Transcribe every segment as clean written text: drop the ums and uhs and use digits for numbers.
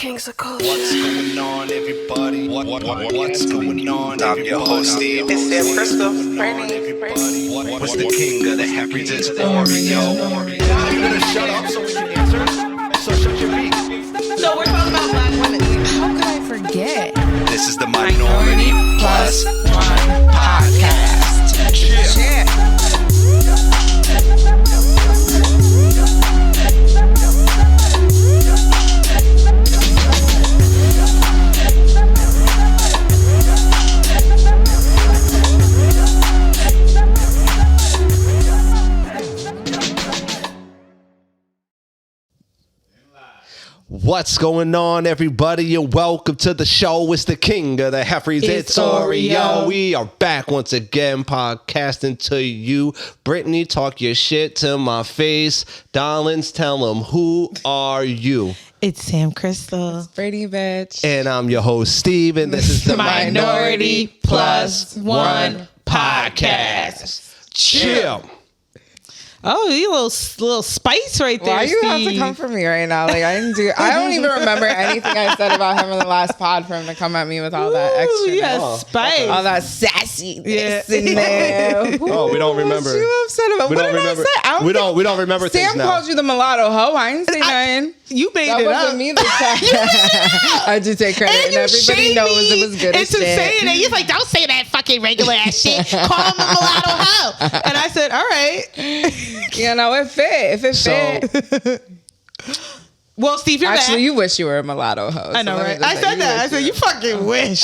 Kings of Culture. What's going on, everybody? What's going on, everybody? I'm your host, Steve. It's Sam Crystal. What's the king of the happy to Oreo? You're gonna shut up so we can answer? So shut your beak. So we're talking about black women. How could I forget? This is the Minority Plus One Podcast. Yeah. What's going on, everybody, and welcome to the show. It's the king of the Heffries. It's Oreo. We are back once again, podcasting to you. Brittany, talk your shit to my face. Darlings, tell them, who are you? It's Sam Crystal. Brady bitch. And I'm your host, Steve, and this is the Minority Plus One Podcast. Chill. Oh, you little spice right there. Why you have to Steve. come for me right now? Like I don't even remember anything I said about him in the last pod for him to come at me with all that extra. Yeah, spice. All that sassy Yeah. in there. Oh, we don't remember. What you upset about? We What don't did remember. I say? We don't remember Sam things now. called you the mulatto hoe. I didn't say nothing. You made That it wasn't up. me this time. I do take credit, and you everybody shamed knows me it was good as into shit. saying it. He's like, don't say that fucking regular ass shit. Call him a mulatto hoe. And I said, all right. You know, it fit. If it fit. Well, Steve, you're Actually, back. you wish you were a mulatto hoe. I know, so let me right? just I say, said that. I wish said, you fucking wish.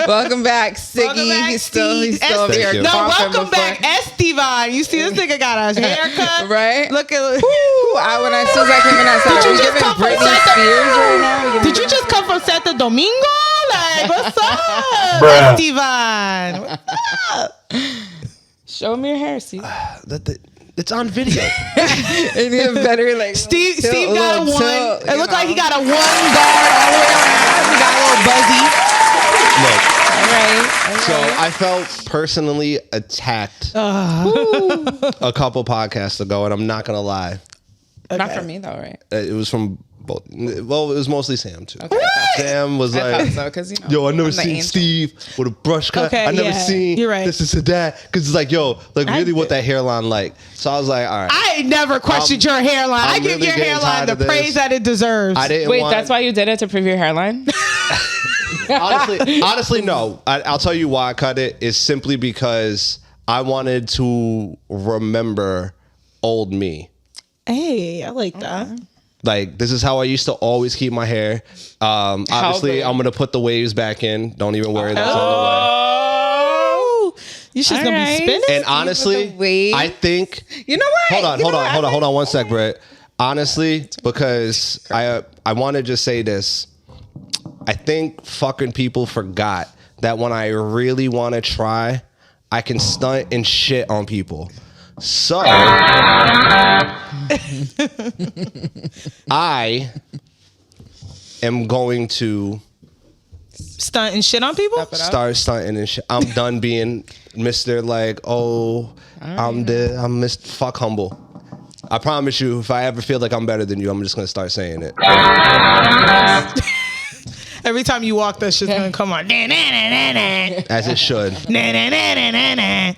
Welcome back, Siggy. Welcome back, He's still Steve. over Thank here. you. No, coughing welcome before- back, Estevan. You see, this nigga got a haircut. Right? Look at. When as soon as I came in, I said, Did are you we just giving come from Britney Santa- Spears right now? Did you just come from Santo Domingo? Like, what's up, Estevan? What's up? Show me your hair, see? It's on video. And you better like Steve tilt, got a little one. tilt, It you looked like he know. got a one guard all the way around. He got a little buzzy. Look. All right. So I felt personally attacked a couple podcasts ago, and I'm not gonna lie. Not for me though, right? It was from both. Well, it was mostly Sam too. Okay. Sam was I like, thought so, because you know. "Yo, I never I'm the seen angel. Steve with a brush cut. Okay, I never yeah, seen you're right. this is that." Because it's like, yo, like I really, what did. that hairline like? So I was like, all right. I ain't never questioned your hairline. I I'm give really your getting hairline tired the of this. praise that it deserves. I didn't. Wait, want, that's why you did it, to prove your hairline? honestly, no. I'll tell you why I cut it. Is simply because I wanted to remember old me. Hey, I like that. Like, this is how I used to always keep my hair. Obviously, big? I'm going to put the waves back in. Don't even worry. That's on Oh, you just gonna Alright. be spinning? the way. And honestly, the wave. I think... You know what? Hold on one sec, Brett. Honestly, because I want to just say this. I think fucking people forgot that when I really want to try, I can stunt and shit on people. So... I am going to Stunt and shit on people? start stunting and shit. I'm done being Mr. like, oh, I'm Mr. Fuck humble. I promise you, if I ever feel like I'm better than you, I'm just gonna start saying it. Every time you walk, that shit's gonna come on. Na, na, na, na, na. As it should. Na, na, na, na, na, na.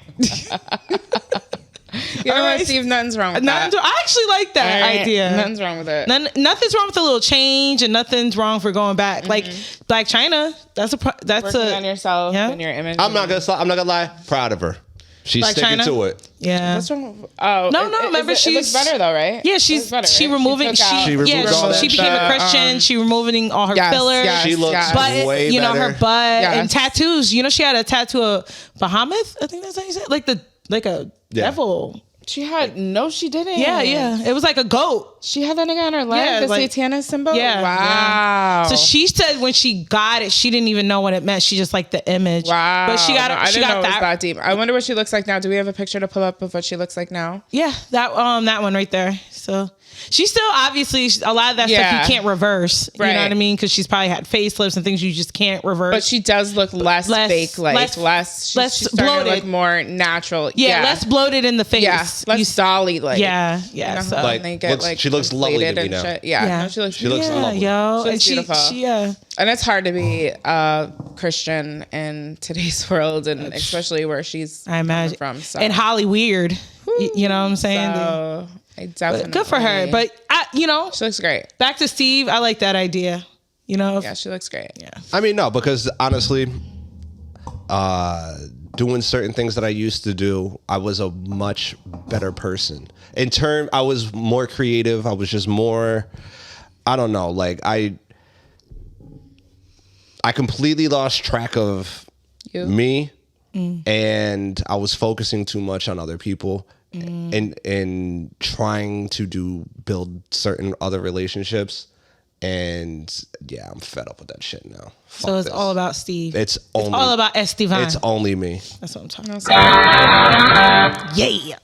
You know Alright. what, Steve? Nothing's wrong with that. I actually like that All right? idea. Nothing's wrong with it. Nothing's wrong with a little change, and nothing's wrong for going back. Like Black China, that's Working on yourself yeah. and your image. I'm not gonna lie. Proud of her. She's Like sticking China? to it. yeah. What's wrong with, oh, No, remember it she's looks better though, right? Yeah, It she's looks better, she right? removing took out- She removed all that she became a shit. Christian. She removing all her Yes, fillers. yes, She looks yes. But way you know better. her butt Yes. and tattoos. You know she had a tattoo of Bahamut. I think that's how you say it. Like a devil. She didn't. Yeah. It was like a goat. She had that nigga on her leg, Yeah, the like- Satana symbol? Yeah. Wow. So she said when she got it, she didn't even know what it meant. She just liked the image. Wow. But she got I she didn't know got it was that. that deep. I wonder what she looks like now. Do we have a picture to pull up of what she looks like now? Yeah, that one right there. So She's still obviously a lot of that stuff you can't reverse. You know what I mean? Because she's probably had facelifts and things you just can't reverse. But she does look less fake, like less she's bloated, to look more natural. Yeah, less bloated in the face. Yeah, less dolly like. Yeah. You know, So like, they get, she looks lovely to me now. Shit. Yeah. No, she looks lovely. Yo, she looks beautiful. And it's hard to be Christian in today's world, and especially where she's coming from. So. And Holly weird. You know what I'm saying? So, definitely. Good for her. But, she looks great. Back to Steve, I like that idea. Yeah, she looks great. Yeah. I mean, no, because honestly, doing certain things that I used to do, I was a much better person. I was more creative. I was just more, I don't know, like I completely lost track of me, and I was focusing too much on other people and trying to build certain other relationships. And yeah, I'm fed up with that shit now. So it's all about Steve. It's all It's only me. That's what I'm talking about. Yeah.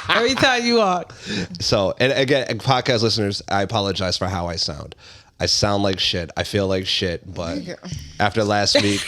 Every time you walk. So, and again, podcast listeners, I apologize for how I sound. I sound like shit. I feel like shit. But after last week,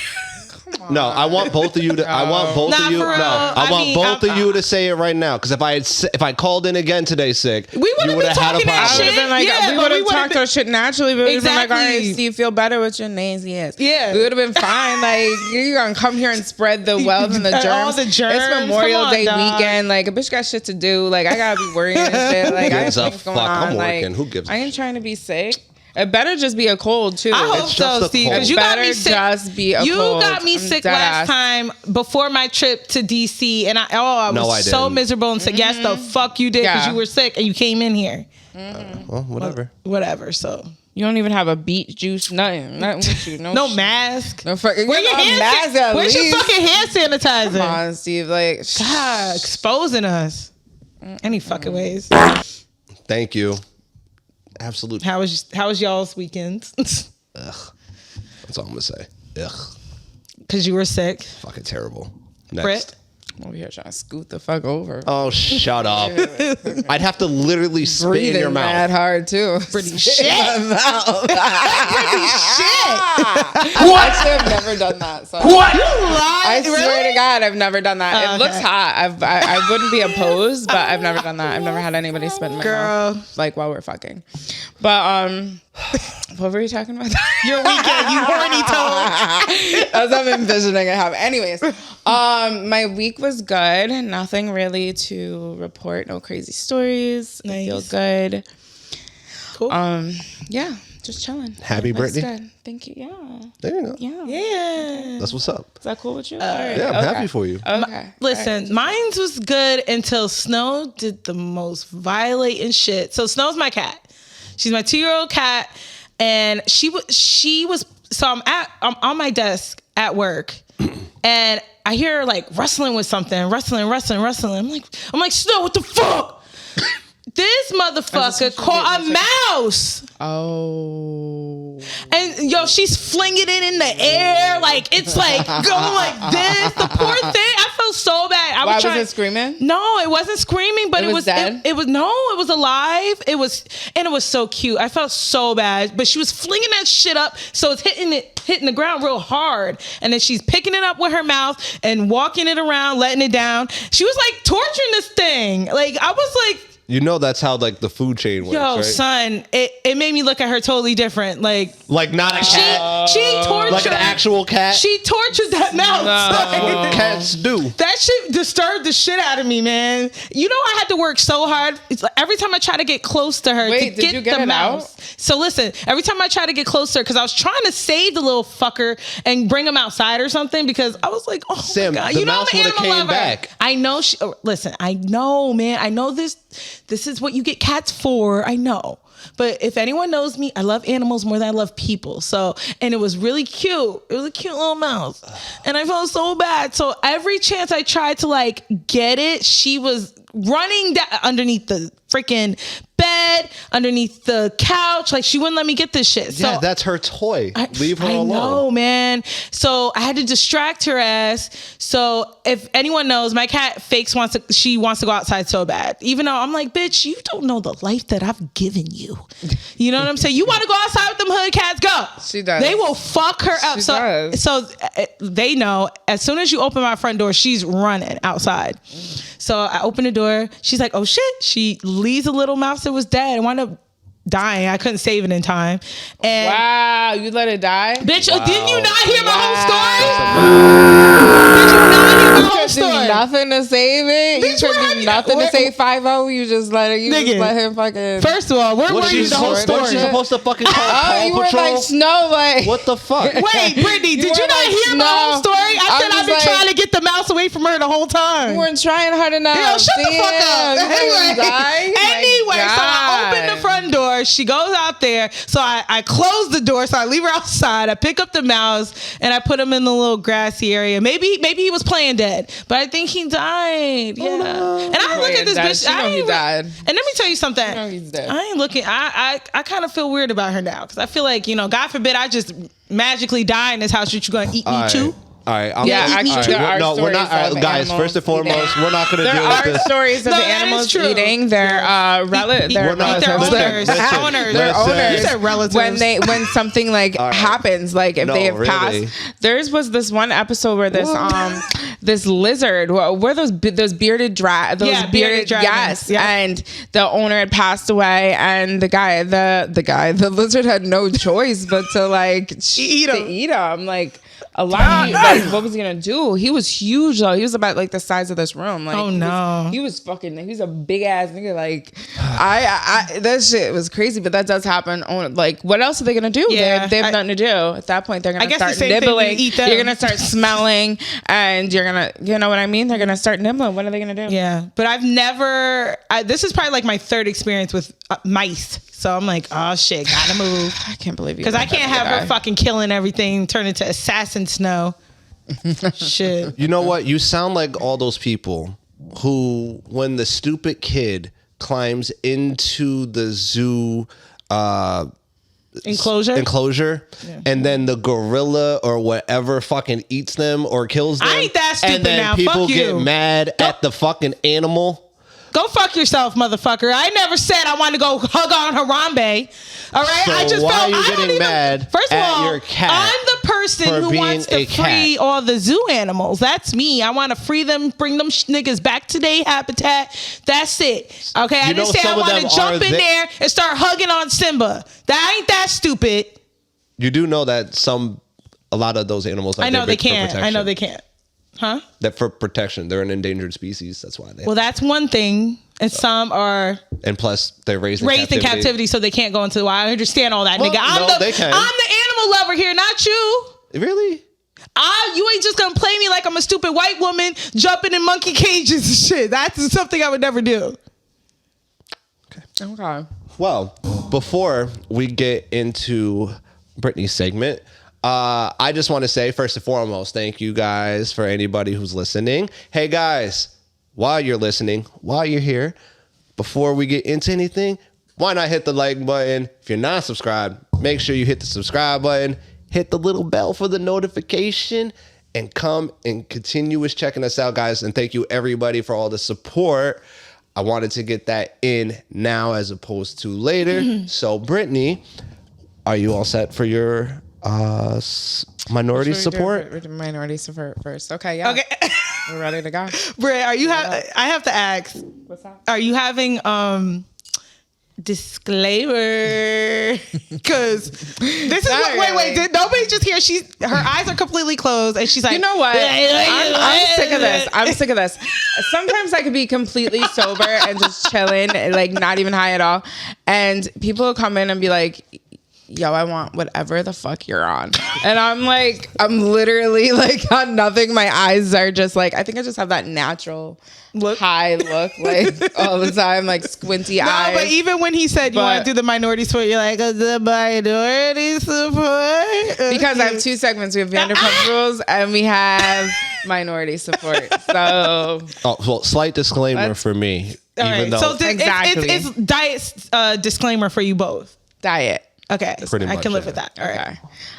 no, I want both of you to. I want both of you. No, I want both of you to say it right now. Because if I called in again today sick, we would have been talking that shit. We would have talked our shit naturally. But we would have been like, all right, Steve, feel better with your names. Yes. Yeah. We would have been fine. Like, you're gonna come here and spread the wealth and the germs. All the germs. It's Memorial Day weekend. Like, a bitch got shit to do. Like, I gotta be worrying and shit. Like, I have things going on. I'm working. Who gives a fuck? I ain't trying to be sick. It better just be a cold too. I hope so, Steve. Because you got me sick. Just be a you cold. got me sick last time before my trip to DC, and I was so miserable and said, "Yes, the fuck you did," because you were sick and you came in here. Well, whatever. Whatever. So you don't even have a beet juice, nothing with you. No mask. No fucking. Where's your fucking hand sanitizer? Come on, Steve. Like, God, exposing us any fucking ways. Thank you. Absolutely. How was y'all's weekends? Ugh. That's all I'm gonna say. Ugh. Because you were sick. Fucking terrible. Next. Britt? I'm over here trying to scoot the fuck over. Oh, shut up. I'd have to literally spit in your mouth. Mad hard too. Pretty shit. Pretty shit. Actually, I've never done that. So What? You lied? I swear to God, I've never done that. It looks hot. I wouldn't be opposed, but I've never done that. I've never had anybody spit in my mouth, like while we're fucking. But what were you talking about? Your weekend, you horny toad. As I'm envisioning it happen. Anyways, my week was good. Nothing really to report. No crazy stories. Nice. I feel good. Cool. Yeah, just chilling. Happy birthday. Good. Thank you. Yeah. There you go. Yeah. That's what's up. Is that cool with you? Yeah, I'm happy for you. Okay. Listen, mine was good until Snow did the most violating shit. So Snow's my cat. She's my 2-year-old cat, and she was. So I'm on my desk at work, and I hear her like wrestling with something, wrestling. I'm like, Snow, what the fuck? This motherfucker caught a mouse. Oh. And yo, she's flinging it in the air, like it's like going like this. The poor thing. I felt so bad. Was it screaming? No, it wasn't screaming, but it was dead? It was alive. It was so cute. I felt so bad, but she was flinging that shit up, so it's hitting the ground real hard, and then she's picking it up with her mouth and walking it around, letting it down. She was like torturing this thing. Like I was like. You know that's how like the food chain works, Yo, right? son, it made me look at her totally different. Like not a cat. She tortured, like an actual cat. She tortured that mouse. That's what cats do. That shit disturbed the shit out of me, man. You know I had to work so hard. It's like every time I try to get close to her Wait, to get the mouse. So listen, every time I try to get closer, because I was trying to save the little fucker and bring him outside or something, because I was like, oh Sam, my God. the You know mouse I'm an would've animal came lover. back. I know. Listen, I know, man. I know this is what you get cats for. I know. But if anyone knows me, I love animals more than I love people. So, and it was really cute. It was a cute little mouse. And I felt so bad. So every chance I tried to like get it, she was running down underneath the freaking bed, underneath the couch. Like, she wouldn't let me get this shit. So Yeah, that's her toy. Leave her alone. I know, man. So I had to distract her ass. So if anyone knows, my cat wants to go outside so bad. Even though I'm like, bitch, you don't know the life that I've given you. You know what I'm saying? You want to go outside with them hood cats? Go. She does. They will fuck her up. So they know as soon as you open my front door, she's running outside. So I open the door. She's like, oh shit. She leaves a little mouse that was dead and wound up dying. I couldn't save it in time. And wow, you let it die? Bitch, didn't you not hear my whole story? Did you not hear my whole story? Nothing to save it. Bitch, You couldn't do nothing to save 5-0. You just let it. You just let him fucking. First of all, where were you the whole story? What, she's supposed to fucking call Paw you Patrol? were like Snow, like What the fuck? Wait, Brittany, did you not hear my whole story? I said I've been trying to get the mouse away from her the whole time. You weren't trying hard enough. Yo, shut the fuck up. Anyway, so I open the front door. She goes out there. So I close the door. So I leave her outside. I pick up the mouse and I put him in the little grassy area. Maybe he was playing dead, but I think he died. Yeah. And I look at this bitch. I know he died. And let me tell you something. He's dead. I ain't looking. I kind of feel weird about her now because I feel like, God forbid I just magically die in this house. You're going to eat me too? All right. Actually, there are stories we're not. Guys, first and foremost, we're not going to deal with this. There are stories of the animals eating. They're relatives. They're owners. They're owners. You said relatives. When something like happens, like if they have passed. Theirs was this one episode where this lizard. Were those bearded dragons? Bearded dragons. Yes, and the owner had passed away, and the lizard had no choice but to like eat him. Like. A lot. What was he gonna do? He was huge though. He was about like the size of this room. Like, oh no, he was a big ass nigga. Like, I that shit was crazy. But that does happen. Like, what else are they gonna do? Yeah, they have nothing to do at that point. They're gonna start the nibbling. You're gonna start smelling, and you're gonna, you know what I mean? They're gonna start nibbling. What are they gonna do? Yeah, but I've never. This is probably like my third experience with mice. So I'm like, oh shit, gotta move. I can't believe you. Because I can't have her fucking killing everything, turn into assassin Snow. Shit. You know what? You sound like all those people who, when the stupid kid climbs into the zoo enclosure, and then the gorilla or whatever fucking eats them or kills them. I ain't that stupid and then now. people Fuck get you. mad at the fucking animal. Go fuck yourself, motherfucker. I never said I wanted to go hug on Harambe. All right? So I just why felt are you getting mad First of at all, your cat I'm the person for who being wants to a free cat? all the zoo animals. That's me. I want to free them, bring them niggas back to their habitat. That's it. Okay? I didn't say I want to jump in there and start hugging on Simba. That ain't that stupid. You do know that a lot of those animals I know they can't. Huh? That for protection. They're an endangered species. That's why. Well, that's one thing. And some are... And plus, they're raised in captivity, so they can't go into the wild. I understand all that, well, nigga. They can. I'm the animal lover here, not you. Really? You ain't just gonna play me like I'm a stupid white woman jumping in monkey cages and shit. That's something I would never do. Okay. Well, before we get into Brittany's segment, I just want to say, first and foremost, thank you guys for anybody who's listening. Hey guys, while you're listening, while you're here, before we get into anything, why not hit the like button? If you're not subscribed, make sure you hit the subscribe button, hit the little bell for the notification, and come and continue checking us out, guys. And thank you everybody for all the support. I wanted to get that in now as opposed to later. So Brittany, are you all set for your minority support? Minority support first. Okay, yeah. Okay. We're ready to go. Britt, I have to ask. What's that? Are you having disclaimer? Because this is wait, did nobody just hear? Her eyes are completely closed and she's like, you know what? I'm sick of this. I'm sick of this. Sometimes I could be completely sober and just chilling, like not even high at all. And people will come in and be like, yo, I want whatever the fuck you're on. And I'm like, I'm literally like on nothing. My eyes are just like, I think I just have that natural high look like all the time, like squinty eyes. No, but even when he said you want to do the minority support, you're like, the minority support? Because I have two segments. We have Vanderpump Rules and we have minority support. So. Oh, well, slight disclaimer for me. All Even right. though- So Exactly. it's diet disclaimer for you both. Diet. Okay. Pretty I much, can live yeah. with that. All right. Okay.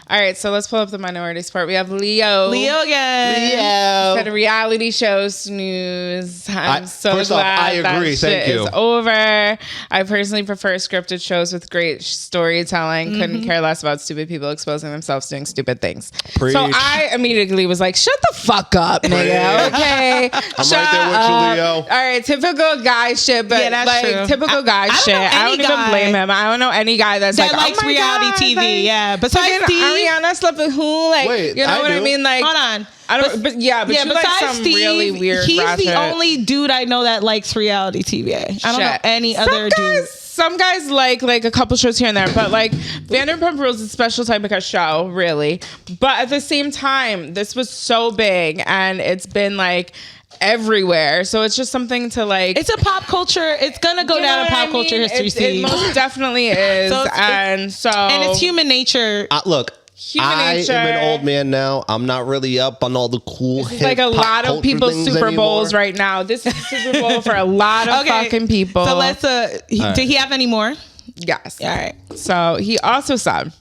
All right, so let's pull up the minorities part. We have Leo. Leo again. Said reality show snooze. I'm so first off, glad I agree. that Thank shit you. is over. I personally prefer scripted shows with great storytelling. Couldn't care less about stupid people exposing themselves doing stupid things. Preach. So I immediately was like, shut the fuck up, nigga. Okay. I'm Shut right there with up. you, Leo. All right, typical guy shit, but Yeah, that's like true. typical guy I don't shit. know I don't any even guy blame him. I don't know any guy that's that like, likes oh my reality God, TV. like, Yeah. Besides fucking Steve. Ariana slept with who? Like, Wait, you know I what I do. mean? Like, Hold on. I don't. But you like besides some Steve, really weird. he's ratchet the only dude I know that likes reality TV. I don't know shit. any Some other guys, dude. Some guys like a couple shows here and there, but like Vanderpump Rules is a special type of show, really. But at the same time, this was so big and it's been like everywhere. So it's just something to like. It's a pop culture. It's gonna go you know down in what pop I culture mean? history, It Steve. most definitely is, So it's and it's human nature. Look, Human I nature. am an old man now. I'm not really up on all the cool It's hip like a pop lot of culture people's things Super Bowls anymore. right now. This is Super Bowl for a lot of fucking people. So let's. Did he have any more? Yes. All right. So he also said,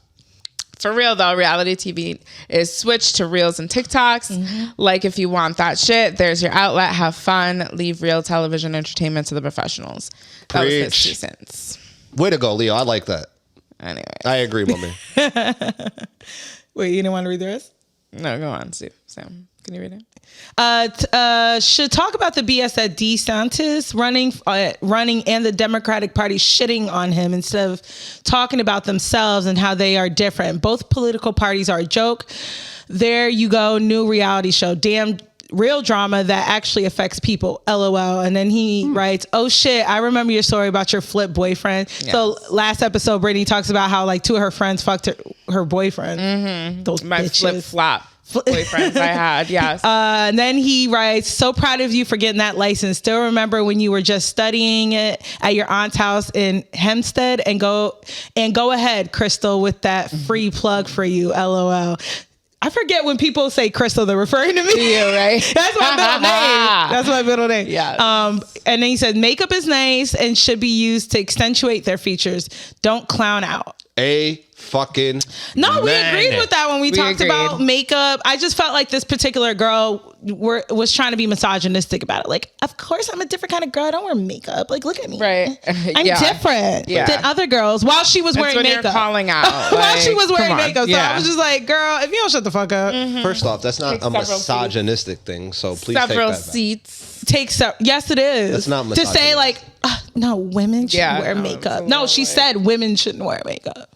for real though, reality TV is switched to Reels and TikToks. Like if you want that shit, there's your outlet. Have fun. Leave real television entertainment to the professionals. That was his Preach. 2 cents. Way to go, Leo. I like that. Anyway. I agree, mommy. Wait, you didn't want to read the rest? No, go on, Steve. Sam, can you read it? Should talk about the BS that DeSantis running and the Democratic Party shitting on him instead of talking about themselves and how they are different. Both political parties are a joke. There you go, new reality show. Damn real drama that actually affects people. LOL. And then he writes, oh shit, I remember your story about your flip boyfriend. Yes. So last episode, Brittany talks about how like 2 of her friends fucked her boyfriend. Those My bitches. flip-flop boyfriends I had, yes. And then he writes, so proud of you for getting that license. Still remember when you were just studying it at your aunt's house in Hempstead, and go ahead, Crystal, with that free plug for you. LOL. I forget when people say Crystal, they're referring to me. You, right? That's my middle name. That's my middle name. Yeah. And then he said, makeup is nice and should be used to accentuate their features. Don't clown out. A fucking No, we man. agreed with that when we talked agreed. about makeup. I just felt like this particular girl was trying to be misogynistic about it. Like, of course, I'm a different kind of girl. I don't wear makeup. Like, look at me. Right. I'm Yeah. different Yeah. than other girls while she was That's wearing when makeup. you're calling out. While like, she was wearing come on. makeup. So Yeah. I was just like, girl, if you don't shut the fuck up. First off, that's not Take a several misogynistic thing. So please several take that back. seats. Yes, it is. That's not to say misogynist. like, no, women shouldn't Yeah, wear no, makeup. it's a No, little she like- said women shouldn't wear makeup.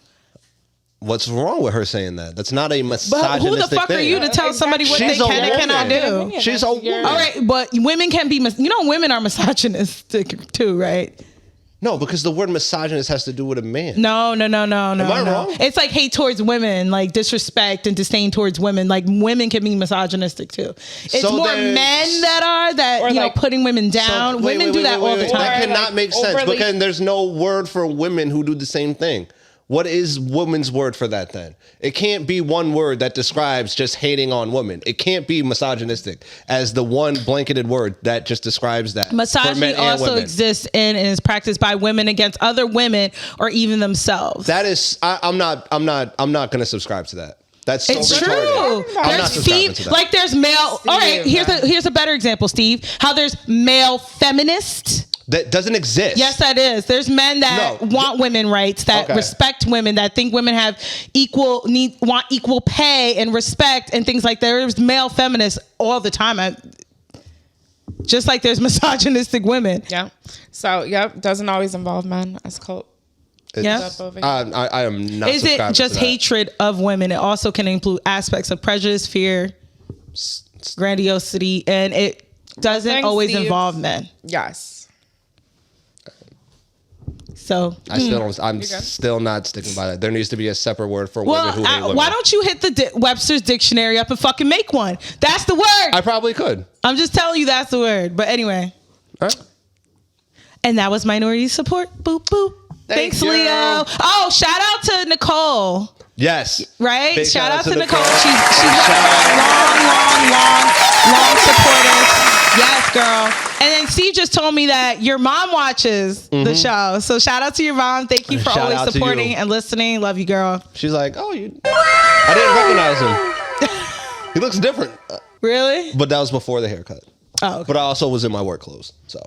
What's wrong with her saying that? That's not a But misogynistic who the fuck thing. are you to tell somebody what She's they a can and woman. cannot do? She's a woman. All right, but women can be, women are misogynistic too, right? No, because the word misogynist has to do with a man. No. Am I wrong? It's like hate towards women, like disrespect and disdain towards women. Like women can be misogynistic too. It's So more then- men that are Or you know like- putting women down. So, wait, women do that all the wait. time. That Or, cannot like, make sense overly- because there's no word for women who do the same thing. What is woman's word for that then? It can't be one word that describes just hating on women. It can't be misogynistic as the one blanketed word that just describes that. for Misogyny men and also women. exists in and is practiced by women against other women or even themselves. That is, I'm not going to subscribe to that. That's so It's retarded. true. I'm not There's subscribing to that. like there's male. All right, Steve. here's a better example, Steve. How there's male feminist. That doesn't exist. Yes, that is. There's men that No. want women rights, that Okay. respect women, that think women have want equal pay and respect and things like that. There's male feminists all the time. Just like there's misogynistic women. Yeah. So, yep, doesn't always involve men as cult. Yeah. Up over here. I am not. Is it subscribing just to that. hatred of women? It also can include aspects of prejudice, fear, grandiosity, and it doesn't Thanks, always Steve. involve men. Yes. So, I'm still not sticking by that. There needs to be a separate word for women who hate women. why don't you hit the Webster's dictionary up and fucking make one? That's the word. I probably could. I'm just telling you that's the word. But anyway. All right. And that was minority support. Boop, boop. Thank Thanks, you. Leo. Oh, shout out to Nicole. Yes. Right? Big Shout out to Nicole. Nicole. She's one of our long supporters. Yes, girl. then Steve just told me that your mom watches the show. So shout out to your mom. Thank you for Shout out always to supporting you. and listening. Love you, girl. She's like, oh, I didn't recognize him. He looks different. Really? But that was before the haircut. Oh, okay. But I also was in my work clothes, so.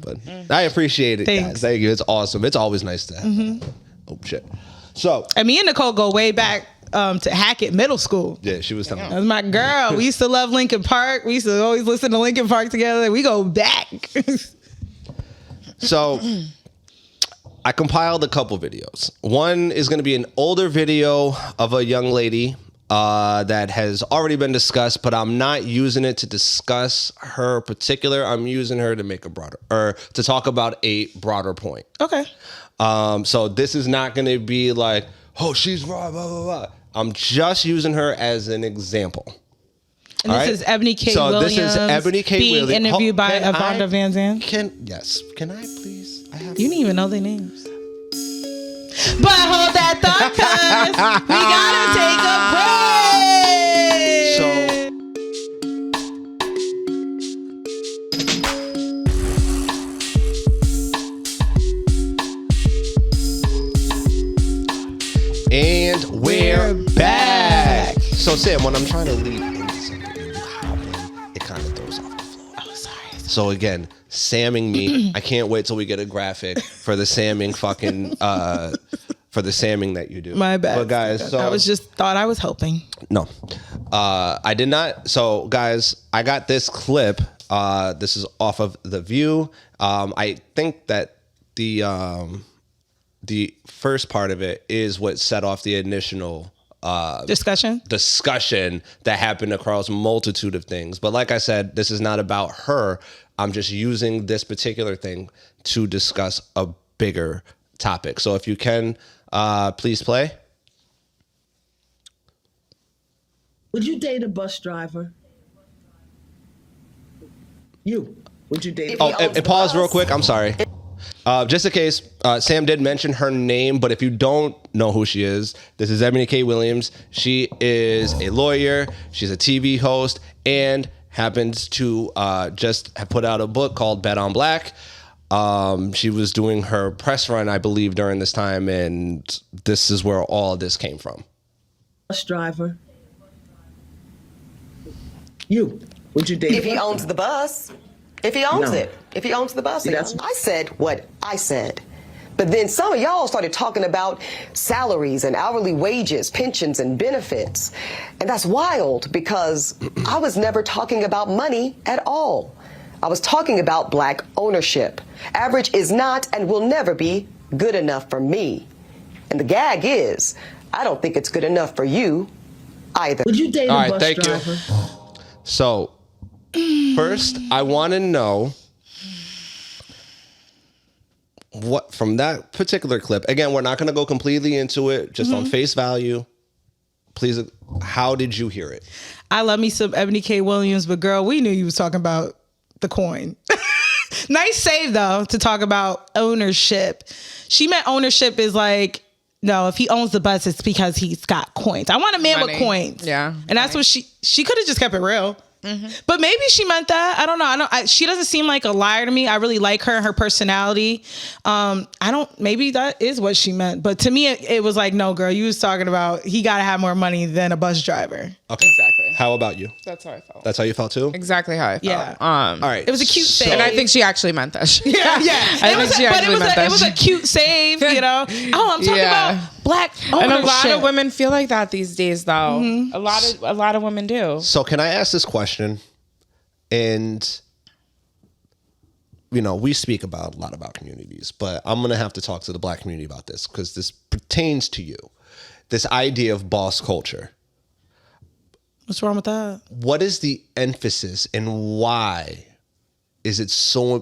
But I appreciate it, Thanks. guys. Thank you. It's awesome. It's always nice to have that. Oh, shit. So. And me and Nicole go way back to Hackett Middle School. Yeah, she was telling me. That was my girl. We used to love Linkin Park. We used to always listen to Linkin Park together. We go back. So I compiled a couple videos. One is going to be an older video of a young lady that has already been discussed, but I'm not using it to discuss her particular. I'm using her to make a broader, or to talk about a broader point. Okay. So this is not going to be like, oh, she's raw, blah, blah, blah. I'm just using her as an example. And All this right? is Ebony K. So Williams. this is Ebony K. being Williams. interviewed by Can Avonda I- Van Zandt. Yes. Can I please? I have You didn't even know their names. But hold that thought, cuz we gotta take a break. And we're back. So Sam, when I'm trying to lead into something and you hop in, it kind of throws off the flow. Oh, sorry. So again, Samming me. I can't wait till we get a graphic for the Samming fucking for the Samming that you do. My bad. But guys, so I was just thought I was helping. no. I did not. So guys, I got this clip. This is off of The View. I think that the first part of it is what set off the initial discussion that happened across a multitude of things. But like I said, this is not about her. I'm just using this particular thing to discuss a bigger topic. So if you can, please play. Would you date a bus driver? Would you date? Oh, and pause real quick. I'm sorry. Just in case, Sam did mention her name, but if you don't know who she is, this is Ebony K. Williams. She is a lawyer. She's a TV host and happens to just have put out a book called Bet on Black. She was doing her press run, I believe, during this time, and this is where all of this came from. Bus driver. Would you date? If he owns the bus. If he owns No. it. If he owns the bus. See, that's- I said what I said. But then some of y'all started talking about salaries and hourly wages, pensions and benefits. And that's wild because I was never talking about money at all. I was talking about black ownership. Average is not and will never be good enough for me. And the gag is, I don't think it's good enough for you either. Would you date All a right, bus thank you. driver? So, first, I want to know what from that particular clip. Again, we're not going to go completely into it, just on face value. Please, how did you hear it? I love me some Ebony K. Williams, but girl, we knew you was talking about the coin. Nice save though to talk about ownership. She meant ownership is like, no, if he owns the bus, it's because he's got coins. I want a man with Money. coins. Yeah. And that's what she could have just kept it real. But maybe she meant that. I don't know. She doesn't seem like a liar to me. I really like her and her personality. Maybe that is what she meant. But to me, it was like, no, girl, you was talking about he got to have more money than a bus driver. Okay. Exactly. How about you? That's how I felt. That's how you felt too? Exactly how I felt. Yeah. All right. It was a cute save. And I think she actually meant that shit. Yeah. I think she actually meant that It was a shit. cute save, you know? Oh, I'm talking about black And ownership. a lot of women feel like that these days, though. A lot of women do. So can I ask this question? And, you know, we speak a lot about communities, but I'm going to have to talk to the black community about this because this pertains to you. This idea of boss culture. What's wrong with that? What is the emphasis and why is it so,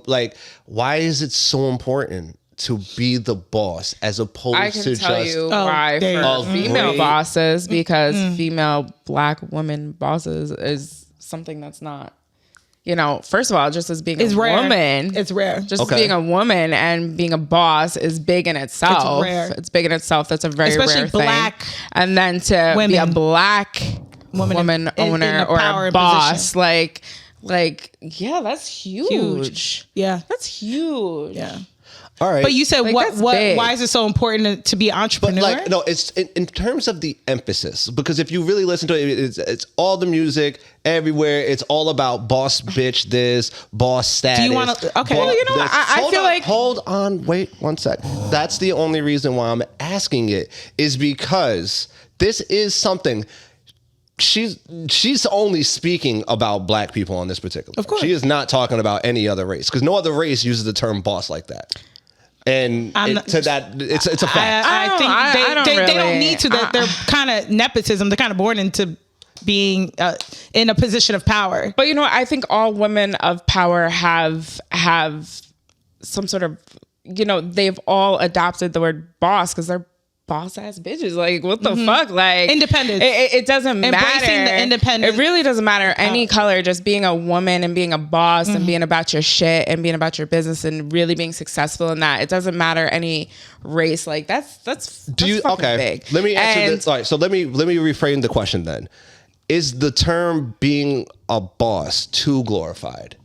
why is it so important to be the boss as opposed I can to tell just... you why there you for go. female Great. bosses, because female black women bosses is something that's not, you know, first of all, just as being It's a rare. woman. It's rare. Just Okay. as being a woman and being a boss is big in itself. It's rare. It's big in itself. That's a very Especially rare black thing. And then to be a women. black woman in owner a or power a boss, position. like Like, yeah, that's huge. Yeah. That's huge. Yeah. All right. But you said Like, that's what big. why is it so important to be an entrepreneur? But like, no, it's in terms of the emphasis, because if you really listen to it, it's all the music everywhere. It's all about boss bitch this, boss status. Do you wanna- okay. Well, you know what? I feel like- Hold on, wait 1 sec. That's the only reason why I'm asking it, is because this is something. She's only speaking about black people on this particular. Of course. She is not talking about any other race, because no other race uses the term boss like that. And it's a fact. I think they don't really. need to. They're kind of nepotism. They're kind of born into being in a position of power. But you know, I think all women of power have some sort of, you know, they've all adopted the word boss because they're boss ass bitches. Like, what the fuck? Like, Independence. It doesn't Embracing matter. the independence. It really doesn't matter any color. Just being a woman and being a boss and being about your shit and being about your business and really being successful in that. It doesn't matter any race. Like, that's fucking big. Let me answer And- this. All right, so let me reframe the question then. Is the term being a boss too glorified?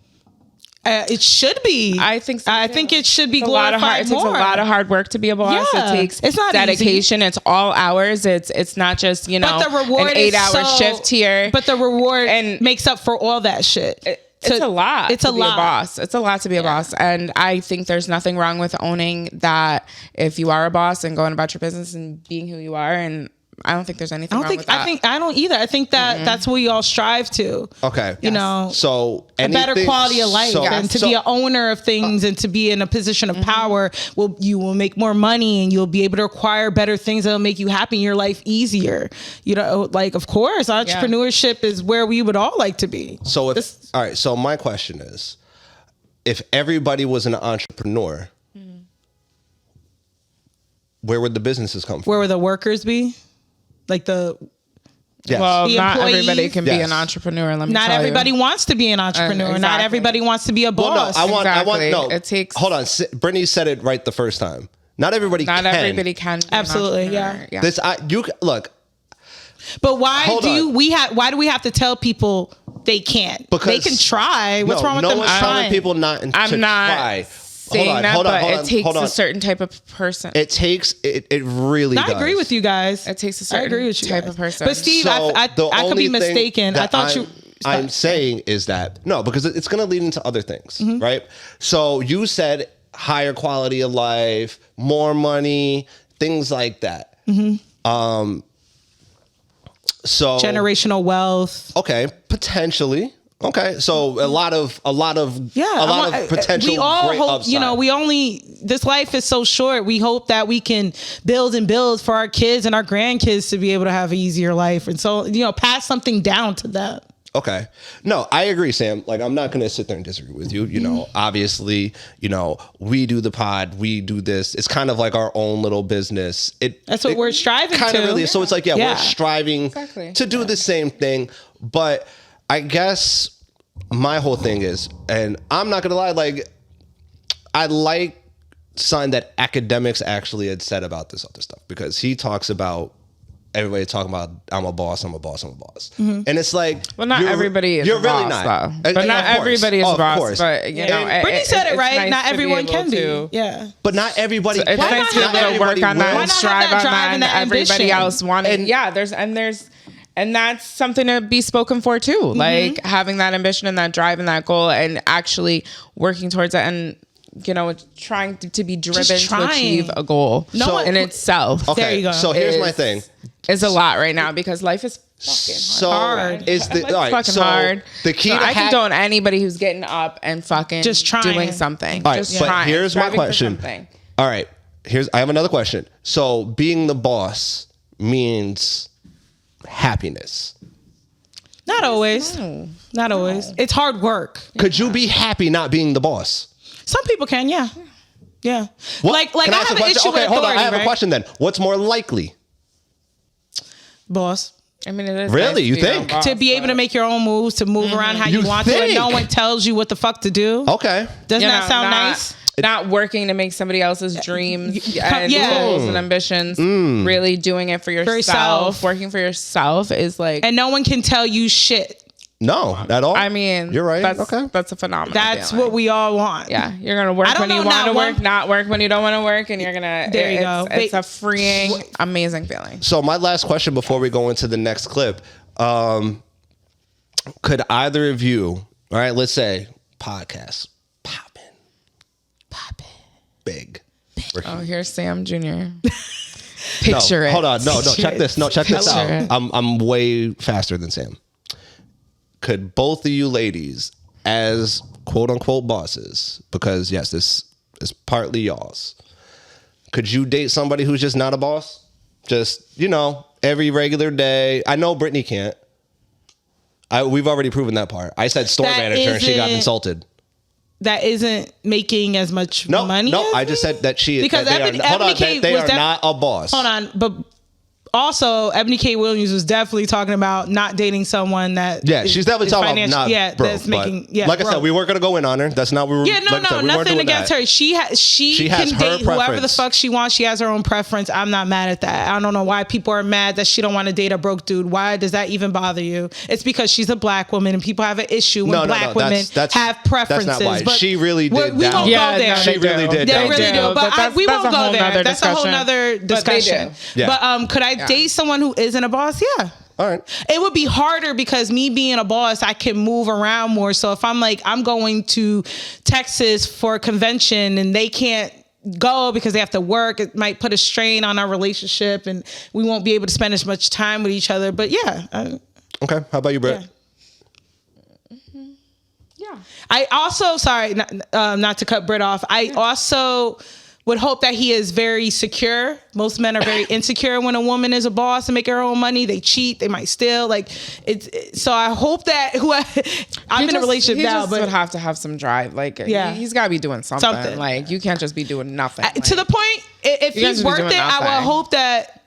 It should be. I think so, I too. think it should be It's a lot of glorified hard, it takes more. a lot of hard work to be a boss. Yeah. It takes It's not dedication. It's all hours. It's not just, you know, But the reward an is 8-hour so- shift here. But the reward And- makes up for all that shit. It's a lot. It's to a be lot. a boss. It's a lot to be a boss. And I think there's nothing wrong with owning that if you are a boss and going about your business and being who you are. And I don't think there's anything wrong with that. I don't either. I think that that's what we all strive to. Okay. You know, So a better quality of life and to be an an owner of things and to be in a position of power. You will make more money and you'll be able to acquire better things that'll make you happy in your life easier. You know, like, of course, entrepreneurship is where we would all like to be. So all right. So my question is, if everybody was an entrepreneur, where would the businesses come from? Where would the workers be? Like Yes. Well, the not employees- everybody can be Yes. an entrepreneur. Let me not tell everybody you. wants to be an entrepreneur. Not Exactly. everybody wants to be a boss. Well, no, I want Exactly. no. It takes- Hold on. Brittany said it right the first time. Not everybody Not can. everybody can. Be an Absolutely, entrepreneur. yeah. This look. But why Hold do on. why do we have to tell people they can't? Because they can try. What's wrong with no them one's trying? telling people not to I'm not try. saying that, but it takes a certain type of person. It takes it really does. I agree with you guys. It takes a I certain agree with you type guys. of person. But Steve, So I the could only be thing mistaken. I that thought you. I'm saying is that no, because it's going to lead into other things, right? So you said higher quality of life, more money, things like that. So generational wealth. okay, potentially. Okay, so a lot of potential. We all great hope. upside. You know, this life is so short. We hope that we can build and build for our kids and our grandkids to be able to have an easier life, and so, you know, pass something down to them. Okay. No, I agree, Sam. Like, I'm not going to sit there and disagree with you. You know, obviously, you know, we do the pod, we do this. It's kind of like our own little business. That's what we're striving kind to. of really. So it's like, we're Yeah. striving Exactly. to do the same thing. But I guess my whole thing is, and I'm not going to lie, like, I like something that academics actually had said about this other stuff, because he talks about everybody talking about I'm a boss. And it's like, well, not everybody is you're a really boss, not. though. But not Of course. everybody is a Of boss. course. But, you know, Brittany said it it's right. nice Not to be everyone able can be. to- Yeah. But not everybody. It's Why nice not to be have able to work on that Why and not strive have that on drive that, and that everybody ambition? else wanting. And that's something to be spoken for too. Like having that ambition and that drive and that goal and actually working towards it and, you know, trying to be driven to trying. achieve a goal in itself. Okay, There you go. so here's my thing. It's a lot right now because life is fucking So hard. is the It's all right, fucking so hard. The key So to I condone anybody who's getting up and fucking Just trying. doing something. All right, Just but trying. here's my Striving for question. something. All right, I have another question. So being the boss means happiness. Not always. Not always. It's hard work. Could you be happy not being the boss? Some people can, yeah. Yeah. What- Like can I ask a have an question? issue Okay, with hold on. authority, I have right? a question then. What's more likely? Boss. I mean, it is Really? nice to You be your think? boss, To be able to make your own moves, to move around how you You want to, and no think? one tells you what the fuck to do. Okay. Doesn't you that know, sound not- nice? Not working to make somebody else's dreams and Yeah. goals and ambitions. Really doing it for yourself. yourself. Working for yourself is like And no one can tell you shit. No, at all. I mean, you're right. That's, okay, that's a phenomenal. That's feeling. what we all want. Yeah, you're gonna work when you want to work, not work when you don't want to work, and you're gonna. There you go. It's a freeing, amazing feeling. So my last question before we go into the next clip, could either of you, all right, let's say podcast popping, big. Oh, here's Sam Jr. Picture it. Hold on, no, check this. No, check this Picture out. it. I'm way faster than Sam. Could both of you ladies, as quote unquote bosses, because yes, this is partly y'all's, could you date somebody who's just not a boss? Just, every regular day. I know Brittany can't. We've already proven that part. I said store manager and she got insulted. That isn't making as much money. No, as I just said that she because that Ebony K they was are not a boss. Hold on, but also Ebony K. Williams was definitely talking about not dating someone that she's definitely talking about not broke, that's making like I said, we weren't gonna go in on her. That's not what we were. Nothing against her. She can date whoever the fuck she wants. She has her own preference. I'm not mad at that. I don't know why people are mad that she don't want to date a broke dude. Why does that even bother you? It's because she's a black woman and people have an issue when black women have preferences. That's not why. But she really did. We won't go there. She really did. They really do. But we won't go there. That's a whole nother discussion. But could I date someone who isn't a boss? Yeah. All right. It would be harder because me being a boss, I can move around more. So if I'm like, I'm going to Texas for a convention and they can't go because they have to work, it might put a strain on our relationship and we won't be able to spend as much time with each other. But yeah. Okay. How about you, Britt? Yeah. I also, sorry, not to cut Britt off. I also would hope that he is very secure. Most men are very insecure when a woman is a boss and make her own money. They cheat. They might steal. So I hope that I'm in a relationship now, but would have to have some drive. He's got to be doing something. Like you can't just be doing nothing. To the point, if he's worth it, I would hope that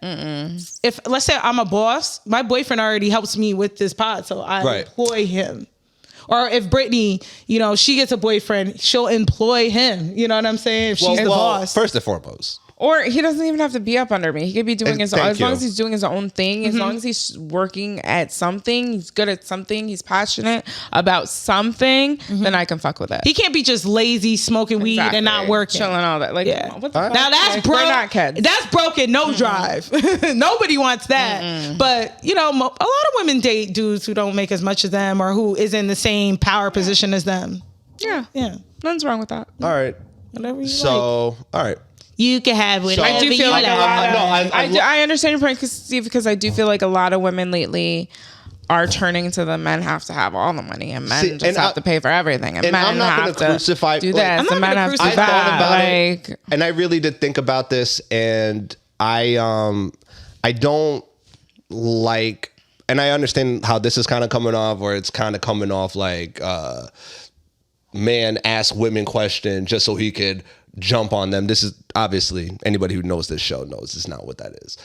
if let's say I'm a boss, my boyfriend already helps me with this pod, so I employ him. Or if Brittany, she gets a boyfriend, she'll employ him. You know what I'm saying? If she's the boss. First and foremost. Or he doesn't even have to be up under me. He could be doing his own. As long as he's doing his own thing, as long as he's working at something, he's good at something, he's passionate about something, then I can fuck with it. He can't be just lazy, smoking weed and not working. Chilling all that. What the fuck? Now that's broke. We're not kids. That's broken, no drive. Nobody wants that. But, a lot of women date dudes who don't make as much as them or who is in the same power position as them. Yeah. Nothing's wrong with that. All right. Whatever you like. All right. You can have whatever I do feel like I understand your point, Steve, because I do feel like a lot of women lately are turning to the men have to have all the money and men just have to pay for everything and men I'm not have to crucify, do this. I'm not men have to do I thought about it, and I really did think about this, and I don't like, and I understand how this is kind of coming off, or it's kind of coming off like man ask women question just so he could jump on them. This is obviously, anybody who knows this show knows it's not what that is.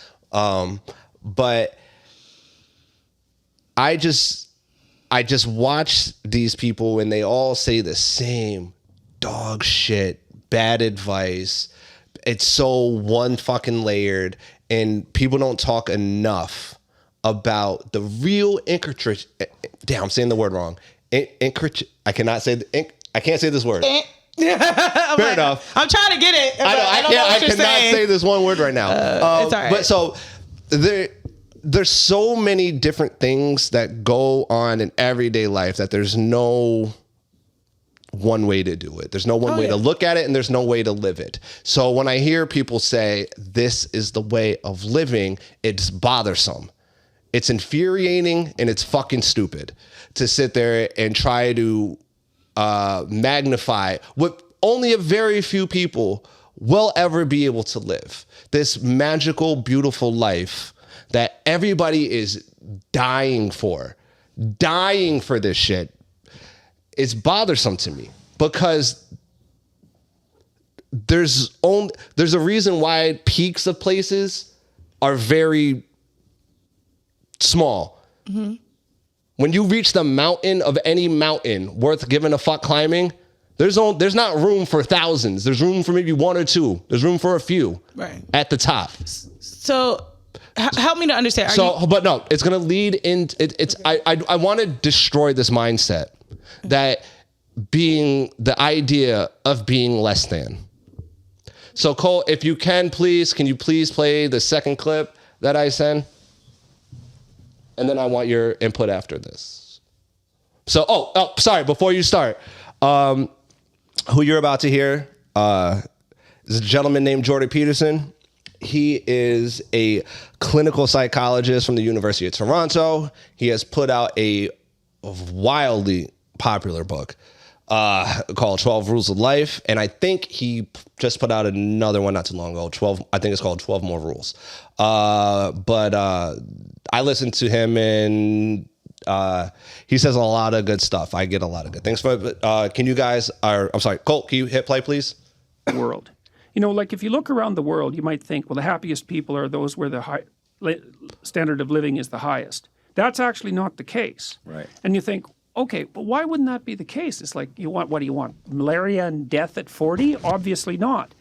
But I just watch these people and they all say the same dog shit, bad advice. It's so one fucking layered, and people don't talk enough about the real damn, I'm saying the word wrong. I cannot say I can't say this word. Fair enough. I'm trying to get it. I cannot say this one word right now. It's all right. But so there's so many different things that go on in everyday life that there's no one way to do it. There's no one way to look at it, and there's no way to live it. So when I hear people say this is the way of living, it's bothersome. It's infuriating, and it's fucking stupid to sit there and try to magnify what only a very few people will ever be able to live. This magical, beautiful life that everybody is dying for this shit. It's bothersome to me because there's a reason why peaks of places are very small. Mm-hmm. When you reach the mountain of any mountain worth giving a fuck climbing, there's not room for thousands. There's room for maybe one or two. There's room for a few at the top. So Help me to understand. But no, it's gonna lead in. I want to destroy this mindset that being the idea of being less than. So Cole, if you can you please play the second clip that I sent, and then I want your input after this. So sorry, before you start, who you're about to hear is a gentleman named Jordan Peterson. He is a clinical psychologist from the University of Toronto. He has put out a wildly popular book called 12 Rules of Life. And I think he just put out another one not too long ago. I think it's called 12 More Rules. But I listened to him and he says a lot of good stuff. I get a lot of good things from it. But can you guys, I'm sorry, Colt, can you hit play, please? World. You know, like if you look around the world, you might think, well, the happiest people are those where the standard of living is the highest. That's actually not the case. Right. And you think, okay, but why wouldn't that be the case? It's like, what do you want? Malaria and death at 40? Obviously not.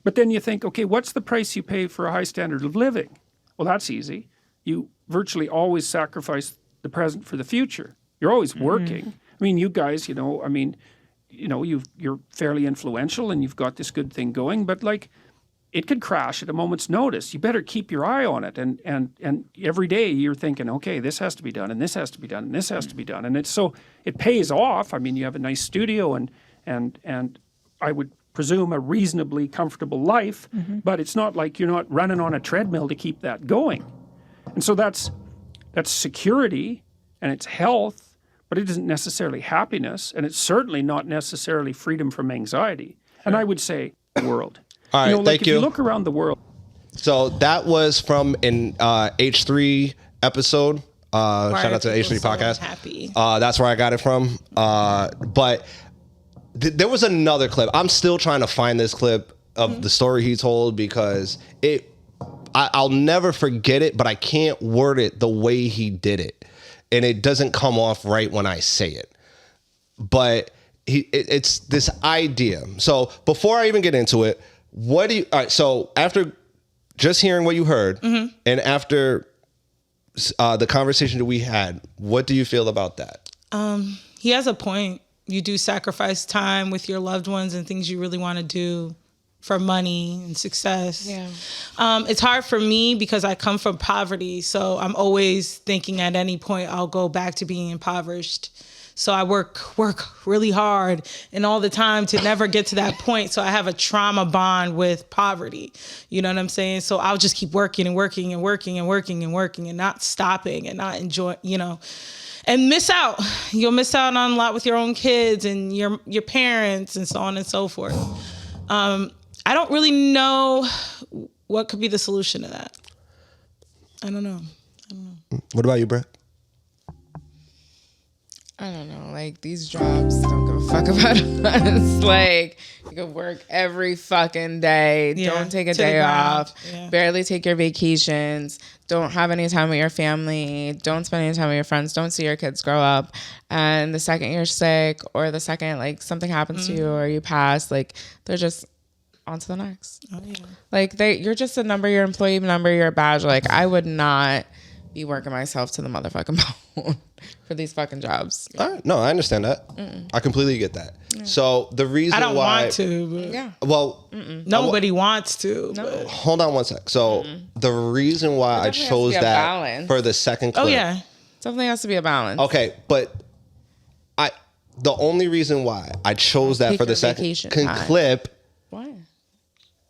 But then you think, okay, what's the price you pay for a high standard of living? Well, that's easy. You virtually always sacrifice the present for the future. You're always working. I mean, you guys, you're fairly influential and you've got this good thing going, but like it could crash at a moment's notice. You better keep your eye on it. And every day you're thinking, okay, this has to be done and this has to be done and this has to be done. And it pays off. I mean, you have a nice studio and I would presume a reasonably comfortable life, but it's not like you're not running on a treadmill to keep that going. And so that's security and it's health. But it isn't necessarily happiness, and it's certainly not necessarily freedom from anxiety. And I would say world. All right, thank if you. You look around the world. So that was from an H3 episode. Shout out to the H3 podcast. Happy. That's where I got it from. But there was another clip. I'm still trying to find this clip of the story he told because I'll never forget it, but I can't word it the way he did it. And it doesn't come off right when I say it. But it's this idea. So before I even get into it, all right, so after just hearing what you heard and after the conversation that we had, what do you feel about that? He has a point. You do sacrifice time with your loved ones and things you really want to do for money and success. Yeah. It's hard for me because I come from poverty. So I'm always thinking at any point I'll go back to being impoverished. So I work really hard and all the time to never get to that point. So I have a trauma bond with poverty. You know what I'm saying? So I'll just keep working and working and working and working and working and not stopping and not enjoying, and miss out. You'll miss out on a lot with your own kids and your parents and so on and so forth. I don't really know what could be the solution to that. I don't know. What about you, Brett? I don't know. Like, these jobs don't give a fuck about us. Like, you could work every fucking day. Don't take a day off. Yeah. Barely take your vacations. Don't have any time with your family. Don't spend any time with your friends. Don't see your kids grow up. And the second you're sick or the second, like, something happens to you or you pass, like, they're just on to the next. Oh, yeah. Like, you're just a number, your employee number, your badge. Like, I would not be working myself to the motherfucking bone for these fucking jobs. No, I understand that. I completely get that. Yeah. So the reason why... I don't want to, but... Yeah. Well... Nobody wants to. No. But. Hold on one sec. So the reason why I chose that for the second clip... Oh, yeah. Definitely has to be a balance. Okay, but the only reason why I chose that for the second clip... Why?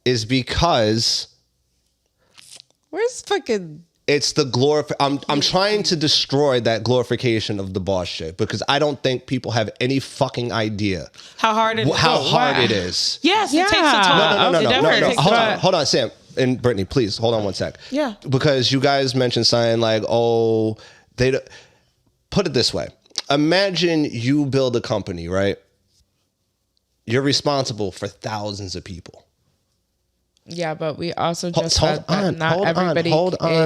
Is because... Where's fucking... It's the I'm trying to destroy that glorification of the boss shit because I don't think people have any fucking idea how hard it is. Yes, it takes a toll. No. Hold on, Sam and Brittany, please hold on one sec. Yeah. Because you guys mentioned something like, put it this way. Imagine you build a company, right? You're responsible for thousands of people. Yeah, but we also just said that not everybody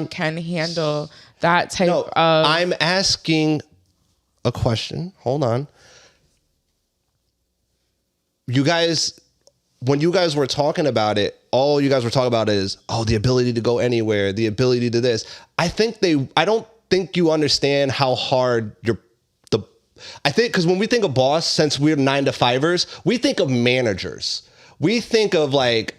can handle that type of... I'm asking a question. Hold on. You guys when you guys were talking about it, all you guys were talking about is, the ability to go anywhere, the ability to this. I don't think you understand how hard I think, because when we think of boss, since we're 9-to-5ers, we think of managers. We think of at